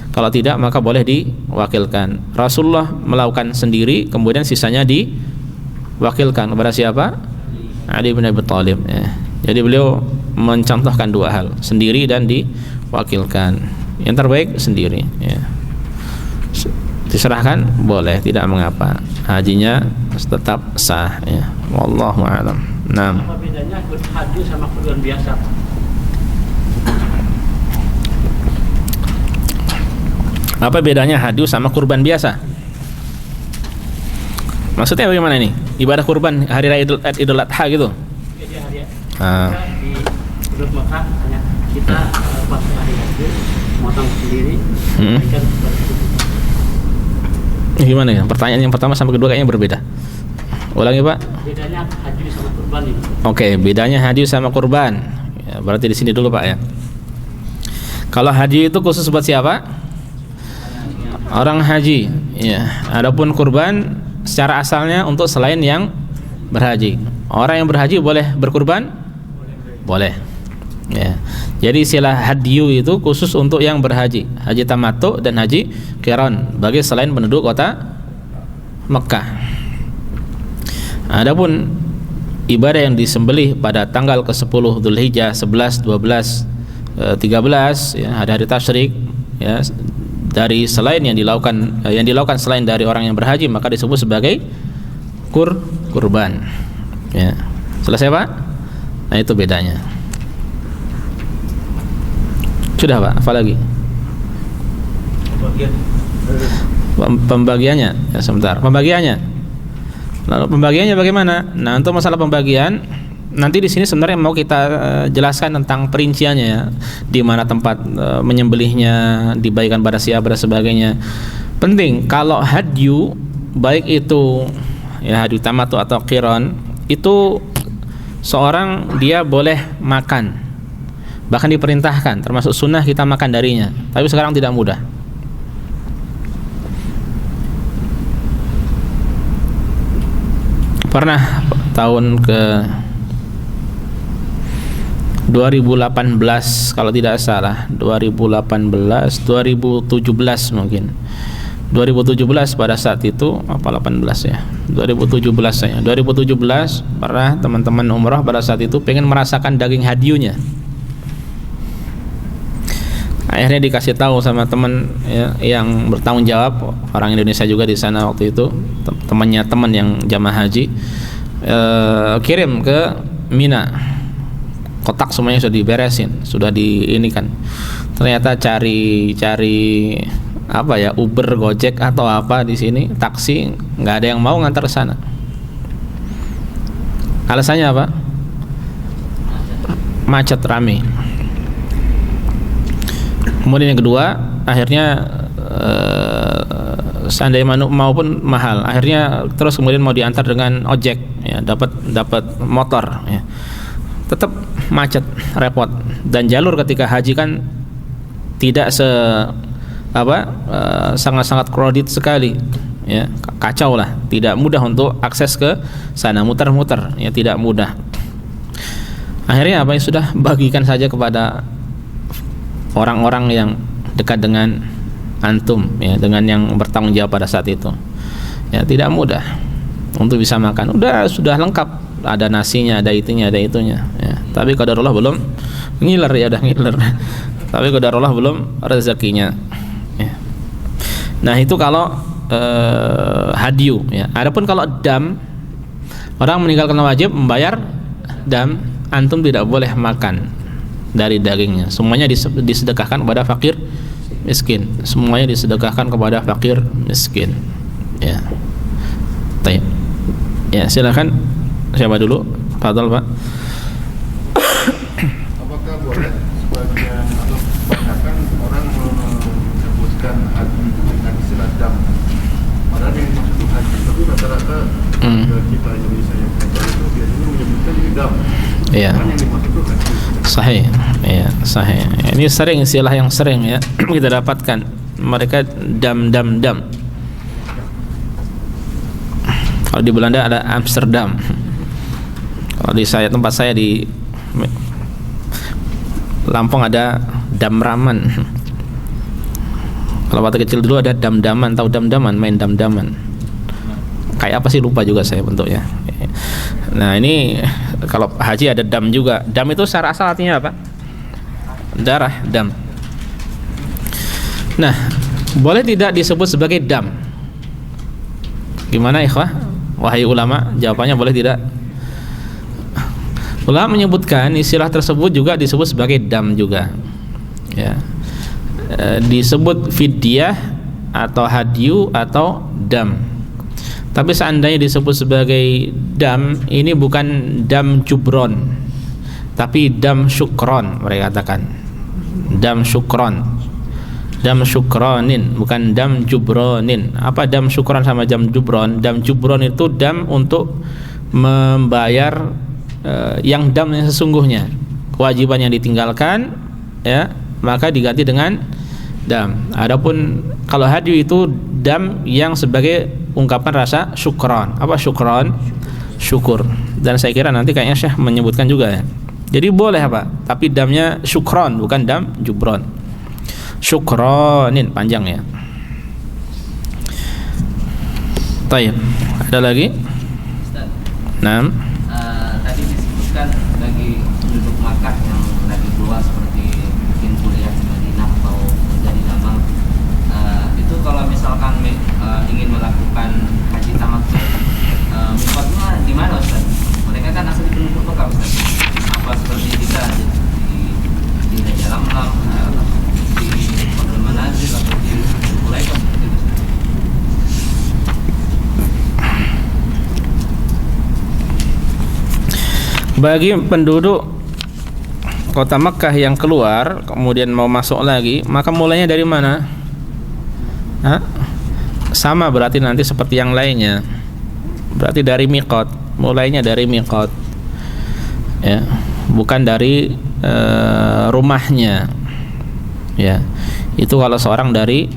Kalau tidak maka boleh diwakilkan. Rasulullah melakukan sendiri, kemudian sisanya diwakilkan kepada siapa? Ali bin Abi Thalib, ya. Jadi beliau mencontohkan dua hal, sendiri dan diwakilkan. Yang terbaik sendiri, ya. Diserahkan boleh, tidak mengapa. Hajinya tetap sah, ya. Wallahu a'lam. Nah, Apa bedanya haji sama kurban biasa? apa bedanya haji sama kurban biasa? Maksudnya bagaimana ini? Ibadah kurban hari raya Idul Adha gitu? Jadi hari Ah. kita di Penduduk Mekah hanya kita pas hari haji motong sendiri, berikan kepada kita. Gimana ya? Pertanyaan yang pertama sampai kedua kayaknya berbeda. Ulangi, Pak. Bedanya haji sama kurban ini. Oke, bedanya haji sama kurban. Ya, berarti di sini dulu, Pak, ya. Kalau haji itu khusus buat siapa? Orang haji. Ya. Adapun kurban secara asalnya untuk selain yang berhaji. Orang yang berhaji boleh berkurban? Boleh. Ya. Jadi istilah hadyu itu khusus untuk yang berhaji, haji tamattu dan haji qiran bagi selain penduduk kota Mekah. Adapun ibadah yang disembelih pada tanggal ke-10 Dzulhijjah, 11, 12, 13, ya, hari-hari tasyrik, ya, dari selain yang dilakukan selain dari orang yang berhaji maka disebut sebagai kurban. Ya. Selesai, Pak? Nah, itu bedanya. Sudah, Pak, apa lagi? Pembagiannya, ya, sebentar. Pembagiannya. Lalu pembagiannya bagaimana? Nah, untuk masalah pembagian nanti di sini sebenarnya mau kita jelaskan tentang perinciannya, ya. Di mana tempat menyembelihnya, dibagikan pada siapa dan sebagainya. Penting kalau hadyu baik itu ya hadyu tamattu atau qiran, itu seorang dia boleh makan. Bahkan diperintahkan, termasuk sunnah kita makan darinya. Tapi sekarang tidak mudah. Pernah tahun ke 2018 kalau tidak salah, 2018, 2017 mungkin. 2017 pada saat itu apa 18 ya? 2017 saya. 2017 pernah teman-teman umrah pada saat itu pengen merasakan daging hadyunya. Akhirnya dikasih tahu sama teman, ya, yang bertanggung jawab, orang Indonesia juga di sana waktu itu, temannya teman yang jamaah haji, kirim ke Mina, kotak semuanya sudah diberesin, sudah diinikan. Ternyata cari apa ya, Uber, Gojek atau apa di sini, taksi, nggak ada yang mau ngantar ke sana. Alasannya apa? Macet, rame. Kemudian yang kedua, akhirnya seandainya maupun mahal, akhirnya terus kemudian mau diantar dengan ojek, ya, dapat motor, ya. Tetap macet, repot. Dan jalur ketika haji kan tidak sangat-sangat crowded sekali, ya, kacau lah, tidak mudah untuk akses ke sana, muter-muter, ya, tidak mudah. Akhirnya apa, ya sudah, bagikan saja kepada orang-orang yang dekat dengan antum, ya, dengan yang bertanggung jawab pada saat itu. Ya, tidak mudah untuk bisa makan. Sudah lengkap, ada nasinya, ada itunya, ya. Tapi qadarullah belum ngiler, ya, udah ngiler. Tapi qadarullah belum rezekinya, ya. Nah, itu kalau hadyu, ya. Adapun kalau dam, orang meninggalkan wajib membayar dam, antum tidak boleh makan dari dagingnya. Semuanya disedekahkan kepada fakir miskin. Semuanya disedekahkan kepada fakir miskin. Ya. Baik. Ya, silakan. Siapa dulu? Fadhal, Pak. Apakah boleh sebagian atau kebanyakan orang menyebutkan haji dengan istilah dam? Padahal yang maksud haji itu rata-rata kita Indonesia yang haji itu biasanya menyebutkan ini dam. Iya. Yang dimaksud itu haji. Sahih. Iya, sahih. Ini sering, istilah yang sering, ya, kita dapatkan. Mereka dam. Kalau di Belanda ada Amsterdam. Kalau di tempat saya di Lampung ada damraman. Kalau waktu kecil dulu ada damdaman, tahu damdaman, main damdaman. Kayak apa sih lupa juga saya bentuknya. Nah ini kalau haji ada dam juga. Dam itu secara asal artinya apa? Darah, dam. Nah, boleh tidak disebut sebagai dam? Gimana ikhwah? Wahai ulama, jawabannya boleh tidak? Ulama menyebutkan istilah tersebut juga disebut sebagai dam juga. Ya. Disebut fidyah atau hadyu atau dam. Tapi seandainya disebut sebagai dam, ini bukan dam jubron, tapi dam syukron, mereka katakan. Dam syukron. Dam syukronin, bukan dam jubronin. Apa dam syukron sama dam jubron? Dam jubron itu dam untuk membayar yang dam yang sesungguhnya, kewajiban yang ditinggalkan, ya, maka diganti dengan dam. Adapun kalau hadyu itu dam yang sebagai ungkapan rasa syukron. Apa syukron? Syukur. Dan saya kira nanti kayaknya Syekh menyebutkan juga ya. Jadi boleh apa? Tapi damnya syukron, bukan dam jubron. Syukronin, panjang ya. Tayyib. Ada lagi? Nah, tadi disebutkan bagi penduduk Makkah yang lagi keluar seperti mungkin kuliah di Madinah atau menjadi lama, itu kalau misalkan ingin melakukan haji tamattu, mikotnya di mana Ustaz? Mereka kan asli penduduk Makkah Ustaz. Apa seperti kita di Raja Lamlam, di Pondok Manazil atau di Quraisy seperti itu? Bagi penduduk kota Makkah yang keluar kemudian mau masuk lagi, maka mulainya dari mana? Sama berarti nanti seperti yang lainnya. Berarti dari miqat, mulainya dari miqat. Ya, bukan dari rumahnya. Ya. Itu kalau seorang dari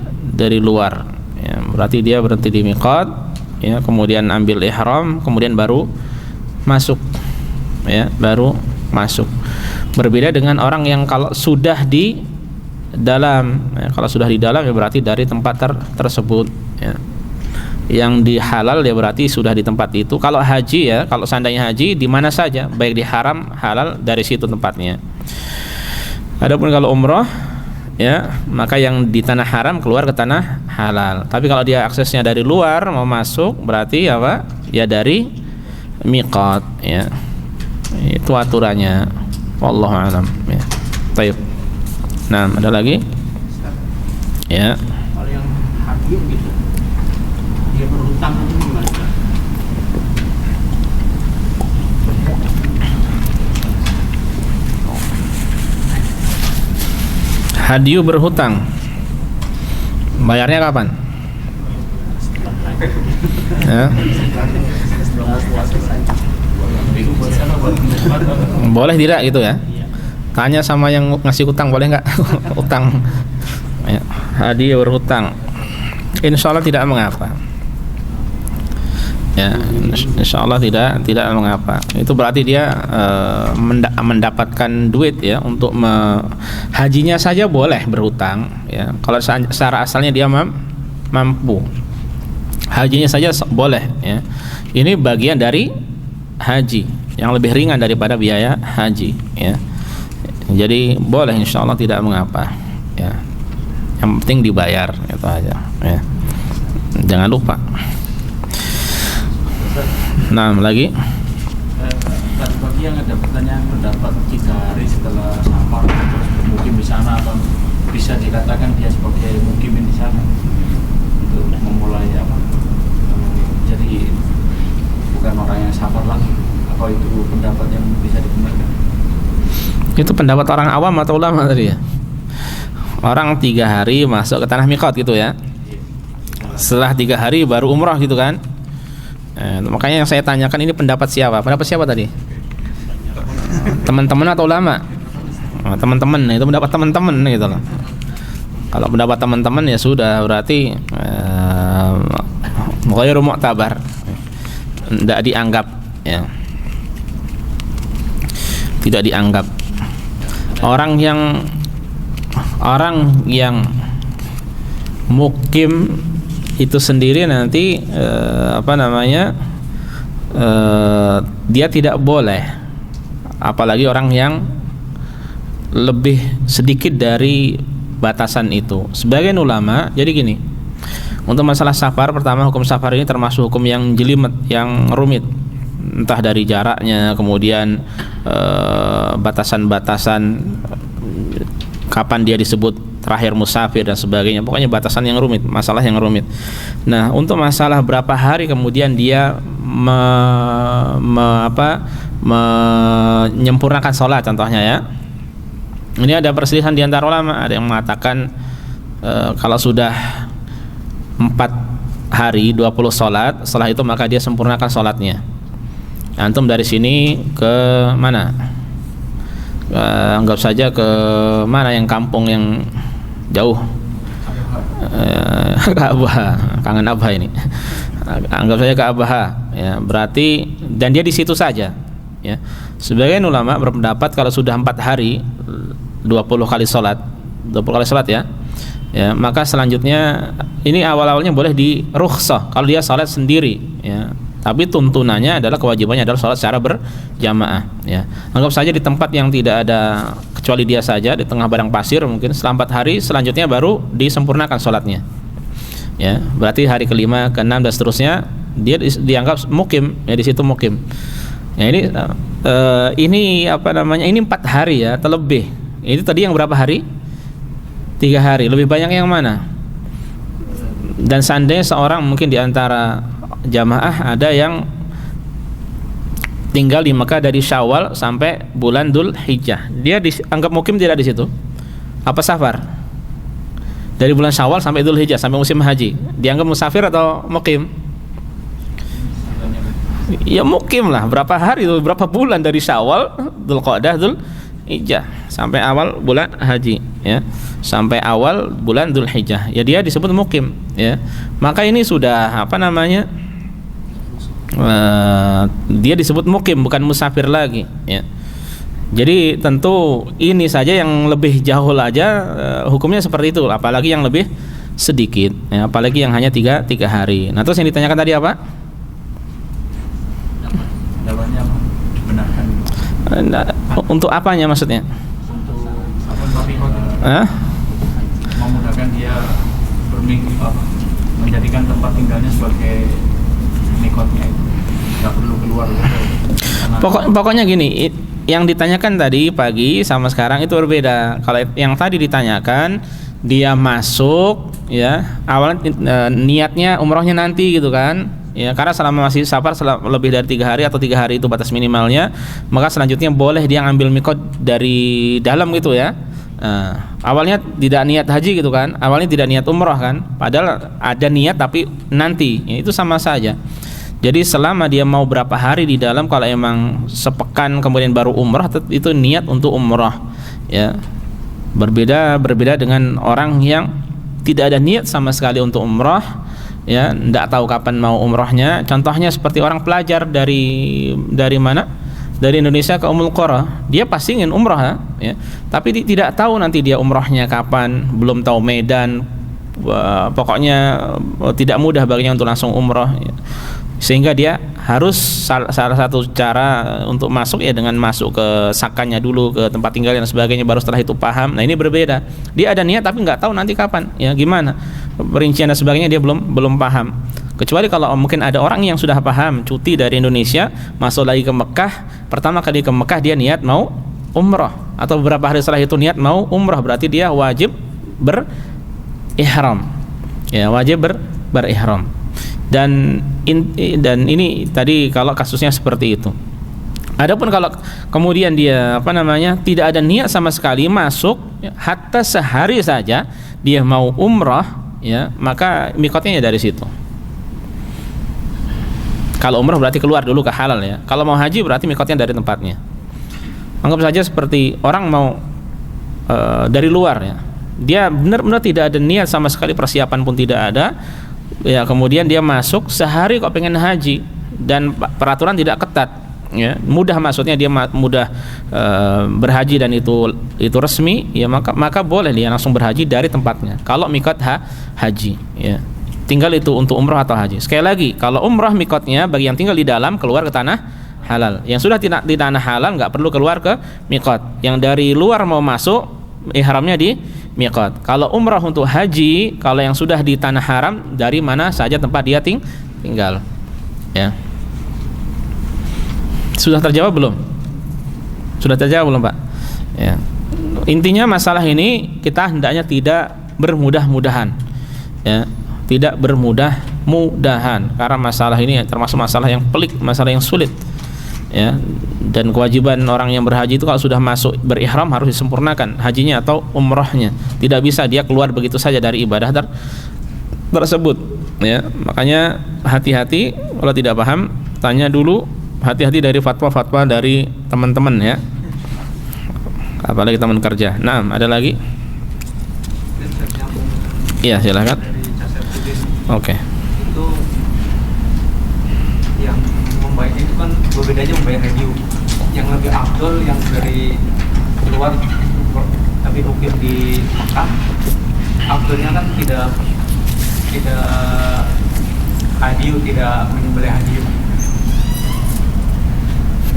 luar, ya, berarti dia berhenti di miqat, ya, kemudian ambil ihram, kemudian baru masuk. Ya, baru masuk. Berbeda dengan orang yang kalau sudah di dalam, ya, kalau sudah di dalam ya berarti dari tempat tersebut, ya. Yang di halal ya berarti sudah di tempat itu. Kalau haji ya, kalau seandainya haji di mana saja, baik di haram halal dari situ tempatnya. Adapun kalau umroh ya, maka yang di tanah haram keluar ke tanah halal. Tapi kalau dia aksesnya dari luar mau masuk berarti apa? Ya dari miqat, ya. Itu aturannya. Wallahu a'lam, ya. Baik. Nah, ada lagi? Ya. Kalau yang haji gitu, dia berhutang itu gimana? Hadyu berhutang. Bayarnya kapan? Ya. Boleh tidak gitu ya? Tanya sama yang ngasih utang, boleh nggak utang? Ya. Hadiah berhutang, insya Allah tidak mengapa. Ya, insya Allah tidak mengapa. Itu berarti dia mendapatkan duit ya untuk hajinya saja boleh berhutang. Ya, kalau secara asalnya dia mampu, hajinya saja boleh. Ya, ini bagian dari haji yang lebih ringan daripada biaya haji, ya. Jadi boleh, insya Allah tidak mengapa, ya. Yang penting dibayar, itu aja, ya. Jangan lupa. Nah, lagi. Bagi yang ada pertanyaan pendapat 3 hari setelah safar terus bermukim di sana, atau bisa dikatakan dia sebagai mukimin di sana untuk memulai apa? Jadi bukan orang yang safar lagi, atau itu pendapat yang bisa dibenarkan? Itu pendapat orang awam atau ulama tadi ya? Orang 3 hari masuk ke tanah miqat gitu ya. Setelah 3 hari baru umrah gitu kan? Makanya yang saya tanyakan ini pendapat siapa? Pendapat siapa tadi? Teman-teman atau ulama? Teman-teman, itu pendapat teman-teman gitu loh. Kalau pendapat teman-teman ya sudah, berarti ghairu mu'tabar, tidak dianggap, ya. tidak dianggap. Orang yang mukim itu sendiri nanti dia tidak boleh, apalagi orang yang lebih sedikit dari batasan itu. Sebagian ulama, jadi gini, untuk masalah safar, pertama hukum safar ini termasuk hukum yang jelimet, yang rumit, entah dari jaraknya, kemudian batasan-batasan kapan dia disebut terakhir musafir dan sebagainya. Pokoknya batasan yang rumit, masalah yang rumit. Nah, untuk masalah berapa hari kemudian dia menyempurnakan sholat contohnya ya. Ini ada perselisihan di antara ulama. Ada yang mengatakan kalau sudah 4 hari 20 sholat, setelah itu maka dia sempurnakan sholatnya. Antum dari sini ke mana? Anggap saja ke mana yang kampung yang jauh, ke Abha, kangen Abha ini. Anggap saja ke Abha, ya, berarti dan dia di situ saja, ya. Sebagian ulama berpendapat kalau sudah 4 hari 20 kali sholat ya, ya, maka selanjutnya ini awal-awalnya boleh di rukhsah kalau dia sholat sendiri, ya. Tapi tuntunannya adalah kewajibannya adalah sholat secara berjamaah, ya. Anggap saja di tempat yang tidak ada kecuali dia saja, di tengah padang pasir, mungkin selama 4 hari selanjutnya baru disempurnakan sholatnya, ya. Berarti hari kelima, keenam dan seterusnya dia dianggap mukim, ya, di situ mukim. Ya, ini ini 4 hari ya, terlebih. Ini tadi yang berapa hari? 3 hari. Lebih banyak yang mana? Dan seandainya seorang mungkin di antara jamaah ada yang tinggal di Mekah dari Syawal sampai bulan Dzul Hijjah, dia dianggap mukim tidak di situ? Apa safar? Dari bulan Syawal sampai Dzul Hijjah, sampai musim haji, dianggap musafir atau mukim? Ya mukim lah. Berapa hari itu? Berapa bulan dari Syawal, Dzulqa'dah, Dzul Hijjah sampai awal bulan haji, ya, sampai awal bulan Dzul Hijjah, ya, dia disebut mukim, ya. Maka ini sudah dia disebut mukim, bukan musafir lagi, ya. Jadi tentu ini saja yang lebih jauh aja hukumnya seperti itu, apalagi yang lebih sedikit, ya, apalagi yang hanya 3 hari. Nah, terus yang ditanyakan tadi apa? Jawabannya dibenarkan. Untuk apanya maksudnya? Memudahkan dia menjadikan tempat tinggalnya sebagai mikotnya itu, nggak perlu keluar. Pokoknya gini, yang ditanyakan tadi pagi sama sekarang itu berbeda. Kalau yang tadi ditanyakan dia masuk, ya, awalnya niatnya umrohnya nanti gitu kan, ya, karena selama masih safar lebih dari 3 hari atau 3 hari itu batas minimalnya, maka selanjutnya boleh dia ngambil mikot dari dalam gitu ya. Awalnya tidak niat haji gitu kan, awalnya tidak niat umroh kan, padahal ada niat tapi nanti, ya, itu sama saja. Jadi selama dia mau berapa hari di dalam, kalau emang sepekan kemudian baru umroh, itu niat untuk umroh, ya. Berbeda dengan orang yang tidak ada niat sama sekali untuk umroh, ya, tidak tahu kapan mau umrohnya. Contohnya seperti orang pelajar dari mana? Dari Indonesia ke Ummul Qura, dia pasti ingin umroh, ya, tapi tidak tahu nanti dia umrohnya kapan, belum tahu medan, pokoknya tidak mudah baginya untuk langsung umroh, ya. Sehingga dia harus salah satu cara untuk masuk ya dengan masuk ke sakannya dulu, ke tempat tinggal dan sebagainya, baru setelah itu paham. Nah, ini berbeda, dia ada niat tapi nggak tahu nanti kapan, ya, gimana perincian dan sebagainya, dia belum paham. Kecuali kalau mungkin ada orang yang sudah paham, cuti dari Indonesia, masuk lagi ke Mekah, pertama kali ke Mekah dia niat mau umroh, atau beberapa hari setelah itu niat mau umroh, berarti dia wajib berihram, ya, wajib berihram. Dan ini tadi kalau kasusnya seperti itu. Adapun kalau kemudian dia tidak ada niat sama sekali masuk, ya, hatta sehari saja dia mau umroh, ya, maka mikotnya ya dari situ. Kalau umroh berarti keluar dulu ke halal, ya. Kalau mau haji berarti mikotnya dari tempatnya. Anggap saja seperti orang mau dari luar, ya. Dia benar-benar tidak ada niat sama sekali, persiapan pun tidak ada, ya, kemudian dia masuk sehari kok pengen haji, dan peraturan tidak ketat, ya, mudah maksudnya dia mudah berhaji dan itu resmi, ya maka boleh dia langsung berhaji dari tempatnya. Kalau mikot haji, ya. Tinggal itu untuk umroh atau haji. Sekali lagi, kalau umroh mikotnya bagi yang tinggal di dalam keluar ke tanah halal. Yang sudah tidak di tanah halal nggak perlu keluar ke mikot. Yang dari luar mau masuk ihramnya di mikot. Kalau umroh untuk haji, kalau yang sudah di tanah haram dari mana saja tempat dia tinggal. Ya. Sudah terjawab belum? Sudah terjawab belum, Pak? Ya. Intinya masalah ini kita hendaknya tidak bermudah-mudahan. Ya. Tidak bermudah-mudahan karena masalah ini termasuk masalah yang pelik, masalah yang sulit, ya. Dan kewajiban orang yang berhaji itu kalau sudah masuk berihram harus disempurnakan hajinya atau umrohnya. Tidak bisa dia keluar begitu saja dari ibadah tersebut, ya. Makanya hati-hati kalau tidak paham, tanya dulu, hati-hati dari fatwa-fatwa dari teman-teman, ya. Apalagi teman kerja. Nah, ada lagi? Iya, silakan. Oke. Itu yang membayar itu kan berbedanya membayar haji. Yang lebih afdol yang dari luar tapi ukir di Mekah, afdolnya kan tidak haji, tidak menyembelih haji.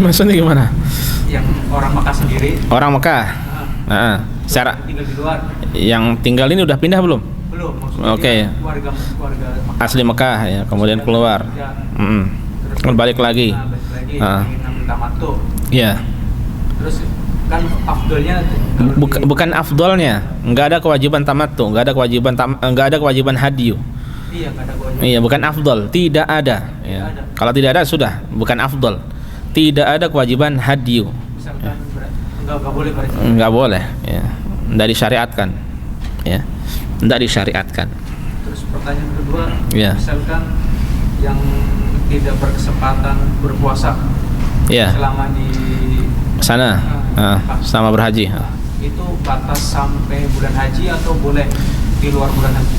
Maksudnya gimana? Yang orang Mekah sendiri. Orang Mekah. Secara tinggal di luar. Yang tinggal ini udah pindah belum? Belum. Maksudnya Oke. Warga Mekah. Asli Mekah, ya, kemudian keluar. Terus Balik lagi. ingin ambil tamattu. Ya. Terus kan afdolnya Bukan afdolnya, nggak ada kewajiban tamattu, nggak ada kewajiban hadiyu. Iya, nggak ada kewajiban. Iya, bukan afdol, tidak ada. Ya. Kalau tidak ada sudah, bukan afdol. Tidak ada kewajiban hadiyu. Misalkan nggak boleh berarti. Nggak boleh, ya. Nggak disyariatkan, ya. Nggak disyariatkan. Terus pertanyaan kedua, Ya. misalkan yang tidak berkesempatan berpuasa Ya. selama di Sana, sama berhaji. itu batas sampai bulan haji atau boleh di luar bulan haji?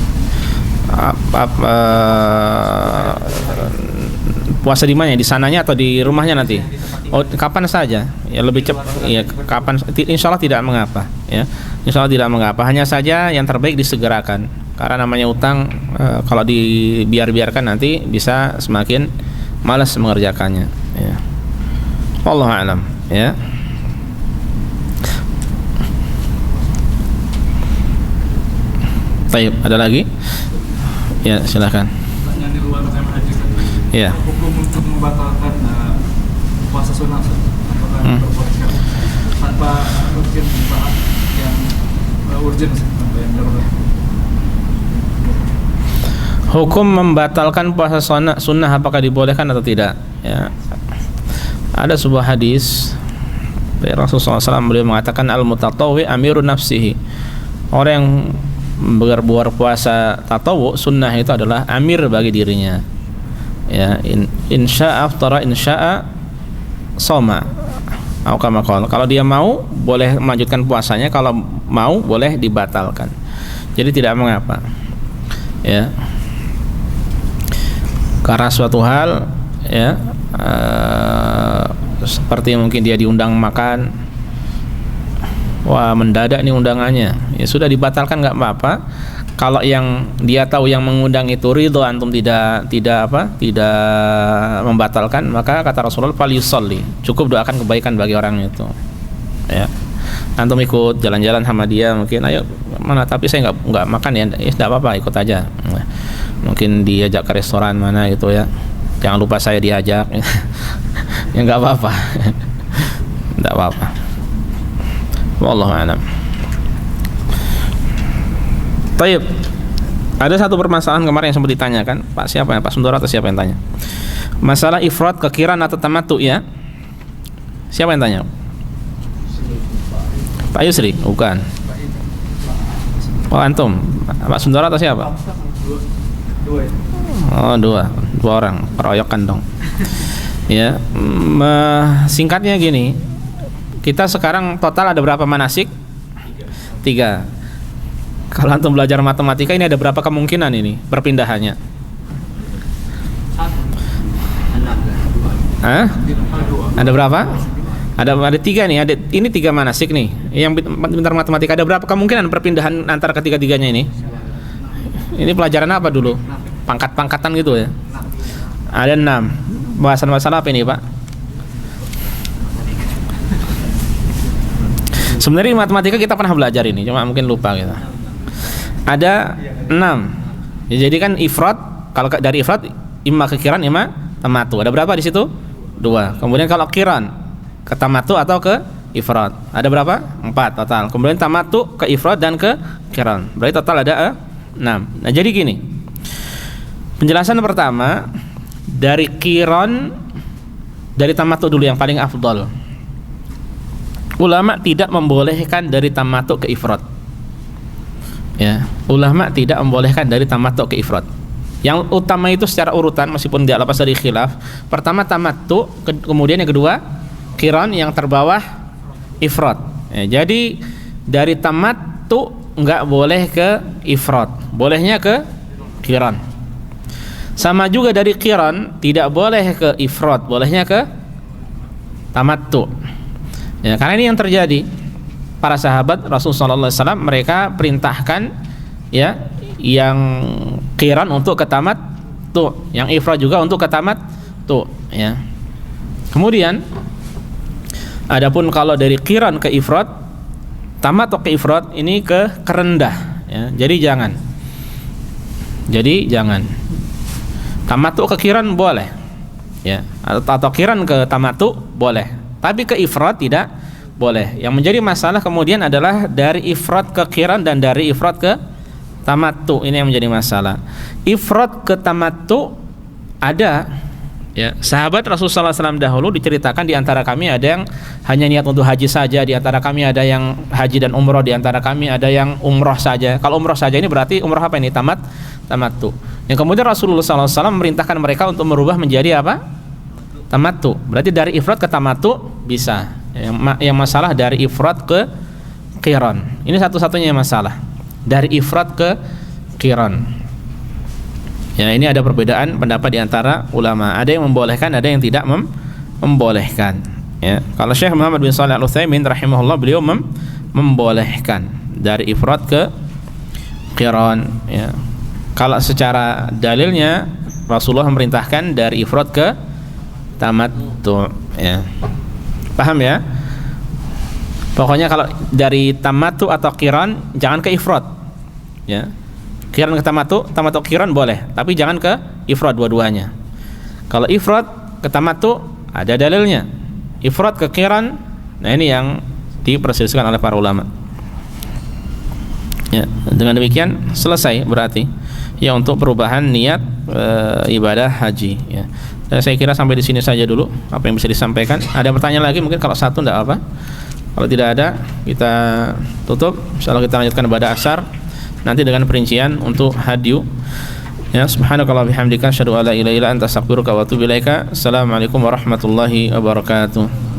Puasa di mana? Di sananya atau di rumahnya nanti? Oh, kapan saja? Ya lebih cepat. Ya, kapan? Insya Allah tidak mengapa. Ya, insya Allah tidak mengapa. Hanya saja yang terbaik disegerakan. Karena namanya utang, kalau dibiarkan nanti bisa semakin malas mengerjakannya. Ya. Wallahu a'lam. Ya. Baik, ada lagi? Ya, silakan. Pertanyaan di luar tema haji tadi. Ya. Hukum untuk membatalkan puasa sunnah, apakah diperbolehkan tanpa urgen, yang urgen, tanpa yang darurat? Hukum membatalkan puasa sunnah apakah dibolehkan atau tidak? Ya. Ada sebuah hadis dari Rasulullah SAW, beliau mengatakan al-mutatawwi amirun nafsihi. Orang yang berpuasa tatawu sunnah itu adalah amir bagi dirinya. Ya, insya'a aftara insya'a soma. Kalau dia mau boleh melanjutkan puasanya, kalau mau boleh dibatalkan. Jadi tidak mengapa. Ya. Karena suatu hal, ya, seperti mungkin dia diundang makan, wah mendadak nih undangannya, ya sudah dibatalkan, nggak apa-apa. Kalau yang dia tahu yang mengundang itu ridho, antum tidak membatalkan, maka kata Rasulullah falyusolli, cukup doakan kebaikan bagi orang itu. Ya, antum ikut jalan-jalan sama dia, mungkin ayo mana, tapi saya nggak makan ya, tidak apa-apa, ikut aja. Mungkin diajak ke restoran mana gitu ya, jangan lupa saya diajak. Ya nggak apa-apa. Nggak apa-apa. Wallahu a'lam. Taib. Ada satu permasalahan kemarin yang sempat ditanyakan, Pak siapa ya? Pak Sundoro atau siapa yang tanya? Masalah ifrad, kekiran atau tamattu, ya. Siapa yang tanya? Pak Yusri? Bukan. Oh, antum. Pak Sundoro atau siapa? Oh, dua orang, peroyokan dong. Ya, singkatnya gini, kita sekarang total ada berapa manasik? 3. Kalau antum belajar matematika, ini ada berapa kemungkinan ini perpindahannya? Hah? Ada berapa? Ada tiga nih. Ini 3 manasik nih. Yang pintar matematika, ada berapa kemungkinan perpindahan antara ketiga-tiganya ini? Ini pelajaran apa dulu? Pangkat-pangkatan gitu ya. Ada 6. Bahasan masalah apa ini, Pak? Sebenarnya di matematika kita pernah belajar ini, cuma mungkin lupa kita. Ada 6. Ya, jadi kan ifrad, kalau dari ifrad imma ke qiran, imma tamatu. Ada berapa di situ? 2. Kemudian kalau qiran ke tamatu atau ke ifrad, ada berapa? 4 total. Kemudian tamatu ke ifrad dan ke qiran. Berarti total ada 6. Nah, jadi gini. Penjelasan pertama dari qiran, dari tamatu dulu yang paling afdal. Ulama tidak membolehkan dari tamatu ke ifrad. Ya, ulama tidak membolehkan dari tamatu ke ifrad. Yang utama itu secara urutan, meskipun dia lepas dari khilaf. Pertama tamatu, kemudian yang kedua qiran, yang terbawah ifrad. Ya, jadi dari tamatu enggak boleh ke ifrad, bolehnya ke qiran. Sama juga dari qiran tidak boleh ke ifrad, bolehnya ke tamattu. Ya, karena ini yang terjadi. Para sahabat Rasulullah SAW mereka perintahkan ya yang qiran untuk ke tamattu, yang ifrad juga untuk ke tamattu ya. Kemudian adapun kalau dari qiran ke ifrad, tamattu ke ifrad, ini ke kerendah ya. Jadi jangan. Tamattu ke qiran boleh ya, atau qiran ke tamattu boleh, tapi ke ifrad tidak boleh. Yang menjadi masalah kemudian adalah dari ifrad ke qiran dan dari ifrad ke tamattu. Ini yang menjadi masalah. Ifrad ke tamattu ada ya, sahabat Rasulullah SAW dahulu diceritakan, di antara kami ada yang hanya niat untuk haji saja, di antara kami ada yang haji dan umroh, di antara kami ada yang umroh saja. Kalau umroh saja ini berarti umroh apa ini? Tamattu. Yang kemudian Rasulullah SAW memerintahkan mereka untuk merubah menjadi apa? Tamattu. Berarti dari ifrad ke tamattu bisa. Yang masalah dari ifrad ke qiran. Ini satu-satunya masalah. Dari ifrad ke qiran. Ya, ini ada perbedaan pendapat di antara ulama. Ada yang membolehkan, ada yang tidak membolehkan. Ya, kalau Syekh Muhammad bin Shalih Al-Utsaimin rahimahullah, beliau membolehkan dari ifrad ke qiran. Ya. Kalau secara dalilnya Rasulullah memerintahkan dari ifrad ke tamattu. Ya. Paham ya? Pokoknya kalau dari tamattu atau qiran jangan ke ifrad. Ya. Qiran ke tamattu qiran boleh, tapi jangan ke ifrad dua-duanya. Kalau ifrad ke tamattu ada dalilnya. Ifrad ke qiran, nah ini yang diperselisihkan oleh para ulama. Ya, dengan demikian selesai berarti ya untuk perubahan niat ibadah haji ya. Saya kira sampai di sini saja dulu apa yang bisa disampaikan. Ada pertanyaan lagi mungkin? Kalau satu tidak apa. Kalau tidak ada kita tutup. Insyaallah kita lanjutkan pada asar nanti dengan perincian untuk hadyu. Ya, subhanakallah bihamdika asyhadu an la ilaha illa anta astaghfiruka wa atubu ilaika. Assalamualaikum warahmatullahi wabarakatuh.